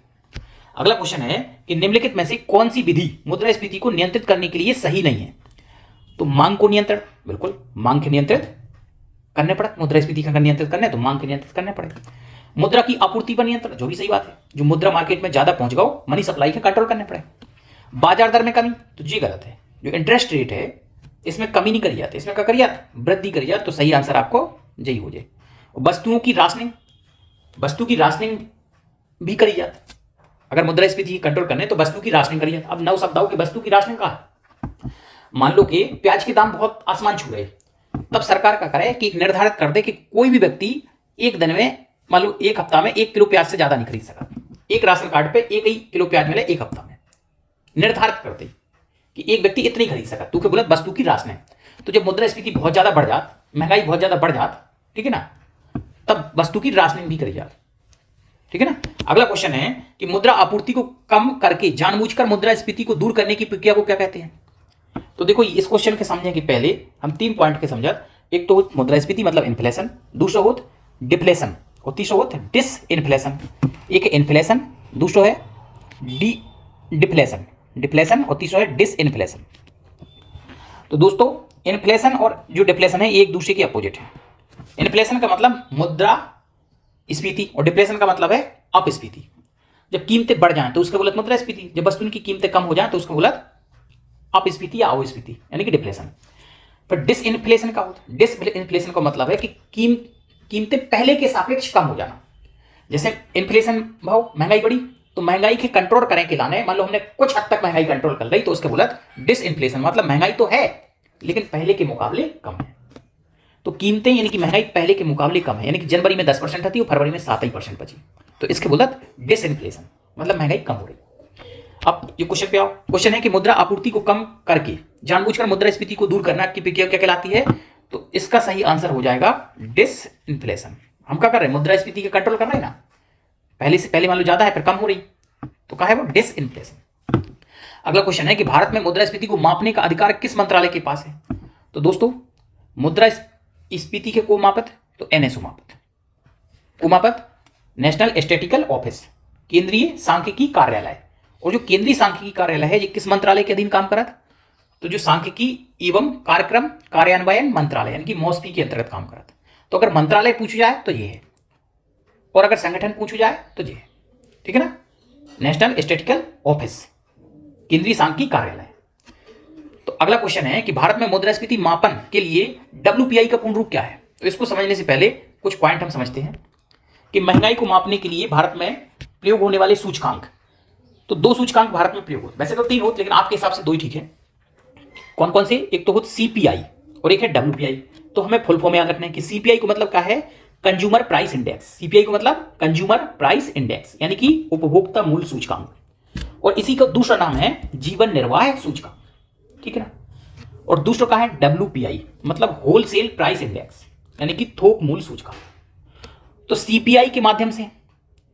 अगला क्वेश्चन है कि निम्नलिखित में से कौन सी विधि मुद्रास्फीति को नियंत्रित करने के लिए सही नहीं है। तो मांग को नियंत्रण, बिल्कुल मांग के नियंत्रित करने पड़े, मुद्रास्फीति का नियंत्रित करने तो मांग के नियंत्रित करने पड़े। मुद्रा की आपूर्ति पर नियंत्रण, जो भी सही बात है, जो मुद्रा मार्केट में ज्यादा पहुंच गओ, मनी सप्लाई के कंट्रोल करने पड़े। बाजार दर में कमी, तो ये गलत है, जो इंटरेस्ट रेट है इसमें कमी नहीं करी जाती, इसमें क्या करी जाती, वृद्धि करी जाती। तो सही आंसर आपको यही हो जाए। वस्तुओं की राशनिंग, वस्तु की राशनिंग भी करी जाती। अगर मुद्रास्फीति कंट्रोल करने तो वस्तु की राशनिंग करी जाती। अब नौ शब्द आओ कि वस्तु की राशनिंग कहा है। मान लो कि प्याज के दाम बहुत आसमान छू रहे, तब सरकार क्या करे कि निर्धारित कर दे कि कोई भी व्यक्ति एक दिन में, मान लो एक हफ्ता में 1 किलो प्याज से ज्यादा नहीं खरीद सका। एक राशन कार्ड पे 1 ही किलो प्याज मिले एक हफ्ता में, निर्धारित कर दे कि एक व्यक्ति इतनी खरीद सका, तू क्या बोला, वस्तु की राशनिंग। तो जब मुद्रास्फीति बहुत ज्यादा बढ़ जात, महंगाई बहुत ज्यादा बढ़ जात, ठीक है ना, तब वस्तु की राशनिंग भी करी जात, ठीक है ना। अगला क्वेश्चन है कि मुद्रा आपूर्ति को कम करके जानबूझकर मुद्रास्फीति को दूर करने की प्रक्रिया को क्या कहते हैं। तो देखो इस क्वेश्चन के समझने के पहले हम 3 पॉइंट के समझत। एक तो मुद्रास्फीति मतलब इन्फ्लेशन, दूसरा होत डिफ्लेशन और तीसरा होत डिस इन्फ्लेशन। एक है इन्फ्लेशन, दूसरा है डिफ्लेशन, डिफ्लेशन और तीसरा है डिस इन्फ्लेशन। तो दोस्तों इन्फ्लेशन और जो डिफ्लेशन है एक दूसरे के अपोजिट है। इन्फ्लेशन का मतलब मुद्रा स्फीति और डिफ्लेशन का मतलब है अपस्फीति। जब कीमतें बढ़ जाएं तो उसका बोलत मुद्रास्फीति, जब वस्तुओं की कीमतें कम हो जाएं तो उसका बोलत अपस्फीति या अवस्फीति यानी कि डिफ्लेशन। पर डिसइन्फ्लेशन का होता है, डिसइन्फ्लेशन का मतलब है कि कीमतें पहले के सापेक्ष कम हो जाना। जैसे इन्फ्लेशन भाव, महंगाई बढ़ी तो महंगाई के कंट्रोल करें के लाने, मान लो हमने कुछ हद तक महंगाई कंट्रोल कर ली तो उसके बोलत डिसइन्फ्लेशन, मतलब महंगाई तो है लेकिन पहले के मुकाबले कम है। तो कीमतें यानी कि महंगाई पहले के मुकाबले कम है, यानी कि जनवरी में 10% थी और फरवरी में 7% बची, तो इसके बोलत डिसइन्फ्लेशन, मतलब महंगाई कम हो रही। अब ये क्वेश्चन पे आओ। क्वेश्चन है कि मुद्रा आपूर्ति को कम करके जानबूझकर मुद्रास्फीति को दूर करना की प्रक्रिया क्या कहलाती है। तो इसका सही आंसर हो जाएगा डिसइन्फ्लेशन। हम क्या कर रहे हैं, मुद्रास्फीति का कंट्रोल कर रहे हैं ना, पहले से पहले मान लो ज्यादा है फिर कम हो रही, तो क्या है वो डिसइन्फ्लेशन। अगला क्वेश्चन है कि भारत में मुद्रास्फीति को मापने का अधिकार किस मंत्रालय के पास है। तो दोस्तों मुद्रास्फीति के को मापत तो एनएसओ मापत, को मापत नेशनल स्टैटिस्टिकल ऑफिस, केंद्रीय सांख्यिकी कार्यालय। और जो केंद्रीय सांख्यिकी कार्यालय है ये किस मंत्रालय के अधीन काम करत, तो जो सांख्यिकी एवं कार्यक्रम कार्यान्वयन मंत्रालय यानी कि मॉस्पी के अंतर्गत काम करत। तो अगर मंत्रालय पूछा जाए तो ये है, और अगर संगठन पूछा जाए तो ये है, ठीक है ना, नेशनल स्टैटिस्टिकल ऑफिस, केंद्रीय सांख्यिकी कार्यालय। तो अगला क्वेश्चन है कि भारत में मुद्रास्फीति मापन के लिए WPI का पूर्ण रूप क्या है। तो इसको समझने से पहले कुछ पॉइंट हम समझते हैं कि महंगाई को मापने के लिए भारत में प्रयोग होने वाले सूचकांक, तो 2 सूचकांक भारत में प्रयोग होते, वैसे तो 3 होते लेकिन आपके हिसाब से 2 ही ठीक है। कौन कौन से, एक तो होता CPI और एक है WPI। तो हमें फुल फॉर्म याद रखना है कि CPI को मतलब क्या है, कंज्यूमर प्राइस इंडेक्स। CPI को मतलब कंज्यूमर प्राइस इंडेक्स यानी कि उपभोक्ता मूल्य सूचकांक, और इसी का दूसरा नाम है जीवन निर्वाह सूचकांक, ठीक है ना। और दूसरा का है WPI मतलब होलसेल प्राइस इंडेक्स यानी कि थोक मूल्य सूचकांक। तो CPI के माध्यम से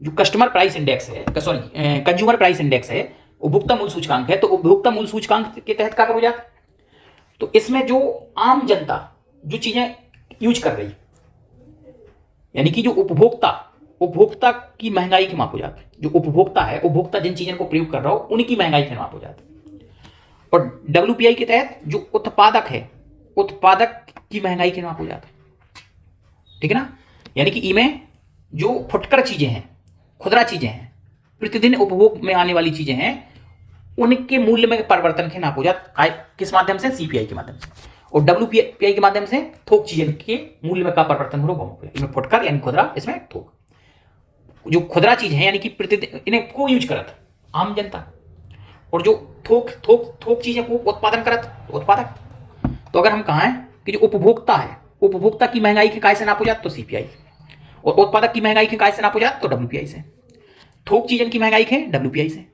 जो कस्टमर प्राइस इंडेक्स है, सॉरी कंज्यूमर प्राइस इंडेक्स है, उपभोक्ता मूल्य सूचकांक है, तो उपभोक्ता मूल्य सूचकांक के तहत क्या हो जाता, तो इसमें जो आम जनता जो चीजें यूज कर रही यानी कि जो उपभोक्ता की महंगाई के माप हो जाता है, जो उपभोक्ता है, उपभोक्ता जिन चीजों को प्रयोग कर रहा हो उनकी महंगाई के माप हो जाता है। और WPI के तहत जो उत्पादक है, उत्पादक की महंगाई के माप हो जाता है, ठीक है ना। यानी कि इनमें जो फुटकर चीजें हैं, खुदरा चीजें हैं, प्रतिदिन उपभोग में आने वाली चीजें हैं, उनके मूल्य में परिवर्तन के नाप हो जाता है, किस माध्यम से, CPI के माध्यम से। और WPI के माध्यम से थोक चीजें के मूल्य में का परिवर्तन हो रहा है, इनमें फुटकर यानी खुदरा, इसमें थोक। जो खुदरा चीज है यानी कि प्रतिदिन इन्हें को यूज करत आम जनता, और जो थोक चीजें को उत्पादन करत उत्पादक। तो अगर हम कहा है कि जो उपभोक्ता है, उपभोक्ता की महंगाई के काय से नाप हो जात तो CPI, और उत्पादक की महंगाई के काय से नाप हो जात तो WPI से, थोक चीजन की महंगाई के WPI से,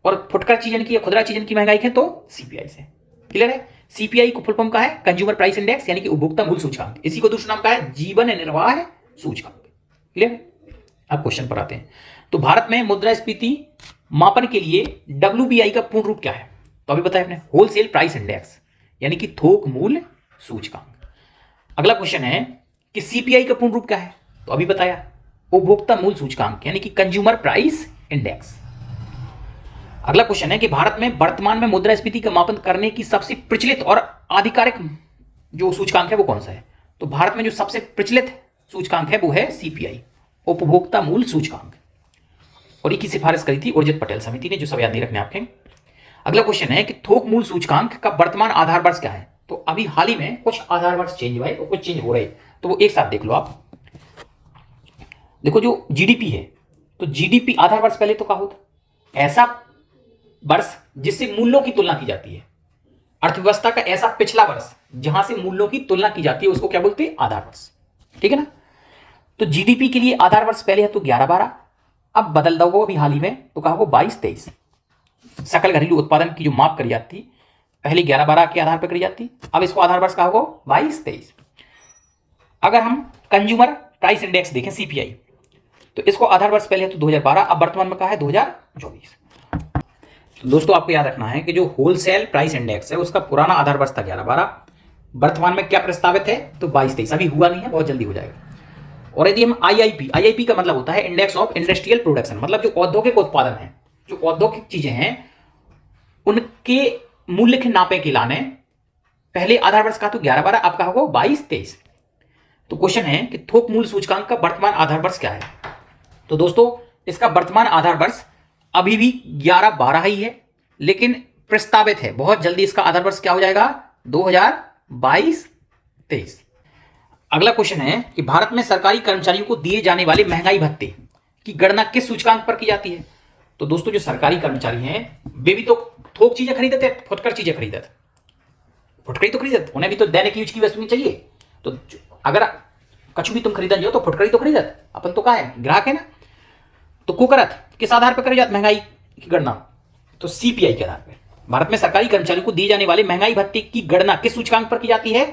और फुटकर चीजन की या खुदरा चीजन की महंगाई के तो CPI से। क्लियर है। CPI को फुल फॉर्म का है कंज्यूमर प्राइस इंडेक्स यानी कि उपभोक्ता मूल्य सूचकांक, इसी को दूसरा नाम का है जीवन निर्वाह सूचकांक। क्लियर है। अब क्वेश्चन पर आते हैं। तो भारत में मुद्रास्फीति मापन के लिए WPI का पूर्ण रूप क्या है, तो अभी बताया आपने, होलसेल प्राइस इंडेक्स यानी कि थोक मूल्य सूचकांक। अगला क्वेश्चन है कि CPI का पूर्ण रूप क्या है, तो अभी बताया, उपभोक्ता मूल्य सूचकांक यानी कि कंज्यूमर प्राइस इंडेक्स। अगला क्वेश्चन है कि भारत में वर्तमान में मुद्रास्फीति का मापन करने की सबसे प्रचलित और आधिकारिक जो सूचकांक है वो कौन सा है। तो भारत में जो सबसे प्रचलित सूचकांक है वो है CPI, उपभोक्ता मूल्य सूचकांक, और इसकी सिफारिश करी थी उर्जित पटेल समिति ने, जो सब याद नहीं रखने आपके। अगला क्वेश्चन है कि थोक मूल्य सूचकांक का वर्तमान आधार वर्ष क्या है। तो अभी हाल ही में कुछ आधार वर्ष चेंज हुए और कुछ चेंज हो रहे, तो वो एक साथ देख लो आप। देखो जो जीडीपी है, तो जीडीपी आधार वर्ष पहले तो क्या होता, ऐसा वर्ष जिससे मूल्यों की तुलना की जाती है। अर्थव्यवस्था का ऐसा पिछला वर्ष जहां से मूल्यों की तुलना की जाती है उसको क्या बोलते हैं, आधार वर्ष। ठीक है ना। तो जीडीपी के लिए आधार वर्ष पहले है तो 11-12, अब बदल दो अभी हाल ही में तो कहा 22-23। सकल घरेलू उत्पादन की जो माप करी जाती पहले 11-12 के आधार पर करी जाती, अब इसको आधार वर्ष कहा 22-23। अगर हम कंज्यूमर प्राइस इंडेक्स देखें सीपीआई, तो इसको आधार वर्ष पहले है तो 2012, अब वर्तमान में कहा है 2024। तो दोस्तों आपको याद रखना है कि जो होलसेल प्राइस इंडेक्स है उसका पुराना आधार वर्ष था 11-12, वर्तमान में क्या प्रस्तावित है तो 22-23, अभी हुआ नहीं है, बहुत जल्दी हो जाएगा। और यदि हम आईआईपी का मतलब होता है इंडेक्स ऑफ इंडस्ट्रियल प्रोडक्शन, मतलब जो औद्योगिक उत्पादन है, जो औद्योगिक चीजें हैं उनके मूल्य के नापे के लाने पहले आधार वर्ष कहा तो 11-12, अब कहा 22-23। तो क्वेश्चन है कि थोक मूल्य सूचकांक का वर्तमान आधार वर्ष क्या है। तो दोस्तों इसका वर्तमान आधार वर्ष अभी भी 11-12 ही है, लेकिन प्रस्तावित है बहुत जल्दी इसका आधार वर्ष क्या हो जाएगा 2022-23। अगला क्वेश्चन है कि भारत में सरकारी कर्मचारियों को दिए जाने वाले महंगाई भत्ते की गणना किस सूचकांक पर की जाती है। तो दोस्तों जो सरकारी कर्मचारी हैं वे भी तो थोक चीजें खरीदते हैं, फुटकर चीजें खरीदते, फुटकरी तो खरीदत, उन्हें भी तो दैनिक यूज की वस्तुएं चाहिए। तो अगर कछु भी तुम खरीदन जाओ तो फुटकरी तो खरीदत, अपन तो क्या है ग्राहक है ना। तो को करत किस आधार पर करी जात महंगाई की गणना, तो सीपीआई के आधार पर। भारत में सरकारी कर्मचारियों को दिए जाने वाले महंगाई भत्ते की गणना किस सूचकांक पर की जाती है,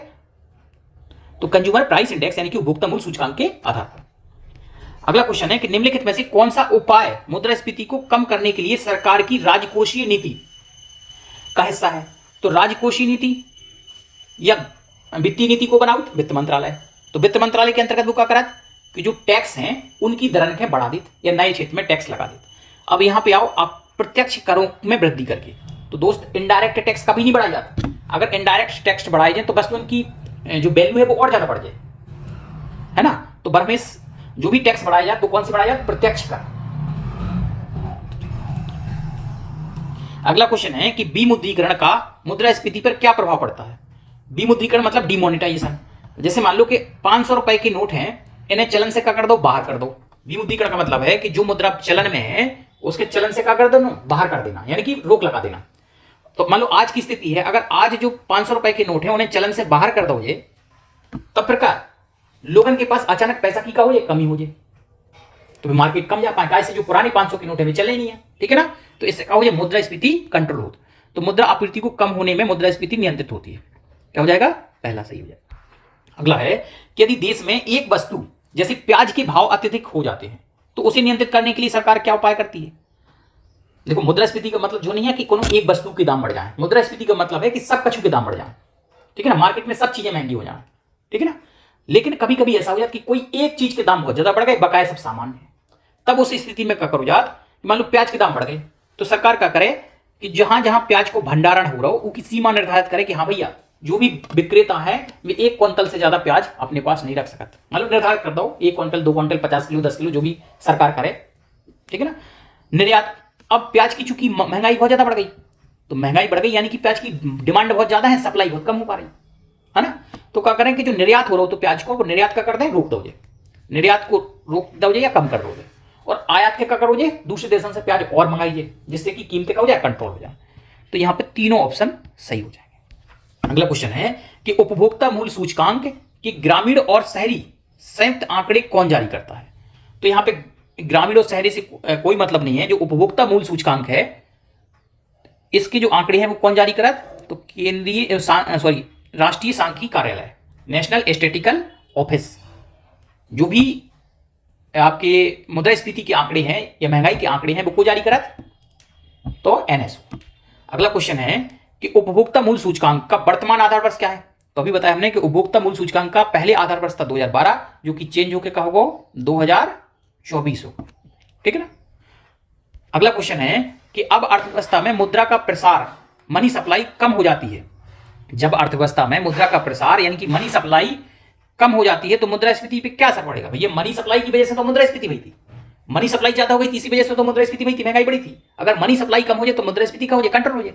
तो कंज्यूमर प्राइस इंडेक्स यानी कि उपभोक्ता मूल्य सूचकांक के आधार पर। अगला क्वेश्चन है कि निम्नलिखित में से कौन सा उपाय मुद्रास्फीति को कम करने के लिए सरकार की राजकोषीय नीति का हिस्सा है। तो राजकोषीय नीति या वित्तीय नीति को बनाओ वित्त मंत्रालय, तो वित्त मंत्रालय के अंतर्गत वो क्या करा कि जो टैक्स हैं उनकी दरें बढ़ा दी या नए क्षेत्र में टैक्स लगा दी। अब यहां पे आओ आप प्रत्यक्ष करों में वृद्धि करके, तो दोस्त इनडायरेक्ट टैक्स कभी नहीं बढ़ाया जाता। अगर इनडायरेक्ट टैक्स बढ़ाए जाए तो बस उनकी जो वैल्यू है वो और ज्यादा बढ़ जाए, है ना। तो बरमेश जो भी टैक्स बढ़ाया जाए तो कौन से बढ़ाया जाए, प्रत्यक्ष कर। अगला क्वेश्चन है कि विमुद्रीकरण का मुद्रास्फीति पर क्या प्रभाव पड़ता है। विमुद्रीकरण मतलब डिमोनेटाइजेशन। जैसे मान लो कि 500 रुपए के नोट हैं, इन्हें चलन से क्या कर दो, बाहर कर दो। विमुद्रीकरण का मतलब है कि जो मुद्रा चलन में है उसके चलन से क्या कर दो, बाहर कर देना, यानी कि रोक लगा देना। तो मान लो आज की स्थिति है, अगर आज जो 500 रुपए के नोट है उन्हें चलन से बाहर कर दोगे तब प्रकार लोगों के पास अचानक पैसा की का हो जाए, कमी हो जाए, तो मार्केट कम जा पाए, कैसे जो पुराने 500 के नोट है वे चले नहीं है, ठीक है ना। तो इससे क्या हो जाए, मुद्रास्फीति कंट्रोल हो। तो मुद्रा आपूर्ति को कम होने में मुद्रास्फीति नियंत्रित होती है। क्या हो जाएगा, पहला सही हो जाएगा। अगला है कि यदि देश में एक वस्तु जैसे प्याज के भाव अत्यधिक हो जाते हैं तो उसे नियंत्रित करने के लिए सरकार क्या उपाय करती है। देखो मुद्रास्फीति का मतलब जो नहीं है कि कोनो एक वस्तु के दाम बढ़ जाए, मुद्रास्फीति का मतलब है कि सब कछु के दाम बढ़ जाए, ठीक है ना, मार्केट में सब चीजें महंगी हो जाए, ठीक है ना। लेकिन कभी कभी ऐसा हो जाता कि कोई एक चीज के दाम बहुत ज्यादा बढ़ गए, बकाया सब सामान है, तब उस स्थिति में क्या करो जात, मान लो प्याज के दाम बढ़ गए तो सरकार क्या करे कि जहां जहां प्याज को भंडारण हो रहा हो उसकी सीमा निर्धारित करे कि हाँ भैया जो भी विक्रेता है वे 1 क्विंटल से ज्यादा प्याज अपने पास नहीं रख सकता, मतलब निर्धारित कर दो 1 क्विंटल 2 क्विंटल 50 किलो 10 किलो जो भी सरकार करे, ठीक है ना। निर्यात, अब प्याज की चूंकि महंगाई बहुत ज्यादा बढ़ गई, तो महंगाई बढ़ गई यानी कि प्याज की डिमांड बहुत ज्यादा है, सप्लाई बहुत कम हो पा रही है ना। तो क्या करें कि जो निर्यात हो रहा हो तो प्याज को निर्यात का कर दें, रोक दोगे, निर्यात को रोक दोगे या कम कर दोगे, और आयात के क्या करोगे, दूसरे देशों से प्याज और मंगाइए जिससे कि कीमतें क्या हो जाए, कंट्रोल हो जाए। तो यहां पे तीनों ऑप्शन सही हो जाएंगे। अगला क्वेश्चन है कि उपभोक्ता मूल्य सूचकांक के ग्रामीण और शहरी संयुक्त आंकड़े कौन जारी करता है। तो यहां पे ग्रामीण और शहरी से कोई मतलब नहीं है, जो उपभोक्ता मूल्य सूचकांक है इसके जो आंकड़े हैं वो कौन जारी करा, तो केंद्रीय राष्ट्रीय सांख्यिकी कार्यालय, नेशनल स्टैटिस्टिकल ऑफिस। जो भी आपके मुद्रास्फीति के आंकड़े हैं या महंगाई के आंकड़े हैं वो को जारी करा, तो एनएसओ। अगला क्वेश्चन है कि उपभोक्ता मूल्य सूचकांक का वर्तमान आधार वर्ष क्या है। तो अभी बताया हमने कि उपभोक्ता मूल्य सूचकांक का पहले आधार वर्ष था 2012, जो कि चेंज होकर क्या होगा 2024 हो, ठीक है ना। अगला क्वेश्चन है कि अब अर्थव्यवस्था में मुद्रा का प्रसार मनी सप्लाई कम हो जाती है। जब अर्थव्यवस्था में मुद्रा का प्रसार यानी कि मनी सप्लाई कम हो जाती है तो मुद्रास्फीति पे क्या असर पड़ेगा। भैया मनी सप्लाई की वजह से तो मुद्रास्फीति हुई थी, मनी सप्लाई ज्यादा हो गई थी इसी वजह से तो मुद्रास्फीति हुई थी, महंगाई बढ़ी थी। अगर मनी सप्लाई कम हो जाए तो मुद्रास्फीति क्या हो जाए, कंट्रोल हो जाए।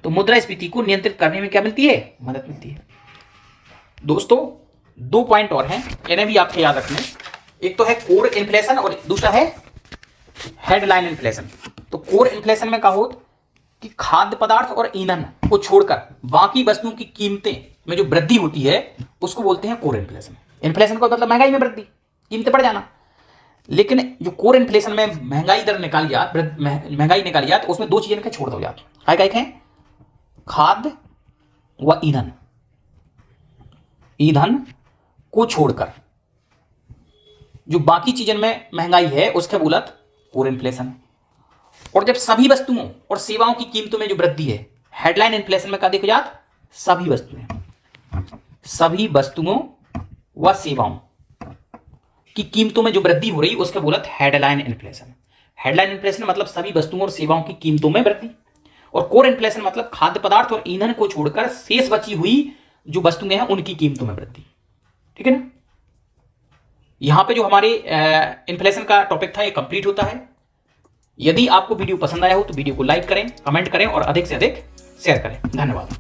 तो मुद्रास्फीति को नियंत्रित करने में क्या मिलती है, मदद मिलती है। दोस्तों 2 पॉइंट और हैं, इन्हें भी आपको याद रखना है। एक तो है कोर इन्फ्लेशन और दूसरा है हेडलाइन इन्फ्लेशन। तो कोर इन्फ्लेशन में कहा हो कि खाद्य पदार्थ और ईंधन को छोड़कर बाकी वस्तुओं की कीमतें में जो वृद्धि होती है उसको बोलते हैं कोर इन्फ्लेशन। इन्फ्लेशन का मतलब महंगाई में वृद्धि, कीमतें बढ़ जाना। लेकिन जो कोर इन्फ्लेशन में महंगाई दर निकाली जात, महंगाई निकाली जात, उसमें 2 चीजें छोड़ दो जात। क्या क्या है, खाद्य व ईंधन। ईंधन को छोड़कर जो बाकी चीजों में महंगाई है उसके बोलत कोर इन्फ्लेशन। और जब सभी वस्तुओं और सेवाओं की कीमतों में जो वृद्धि है, हेडलाइन इन्फ्लेशन में क्या देखो जात, सभी वस्तुओं व सेवाओं की कीमतों में जो वृद्धि हो रही उसके बोलत हेडलाइन इन्फ्लेशन। हेडलाइन इन्फ्लेशन मतलब सभी वस्तुओं और सेवाओं की कीमतों में वृद्धि, और कोर इन्फ्लेशन मतलब खाद्य पदार्थ और ईंधन को छोड़कर शेष बची हुई जो वस्तुएं हैं उनकी कीमतों में वृद्धि। ठीक है ना। यहां पे जो हमारे इन्फ्लेशन का टॉपिक था ये कंप्लीट होता है। यदि आपको वीडियो पसंद आया हो तो वीडियो को लाइक करें, कमेंट करें और अधिक से अधिक शेयर करें। धन्यवाद।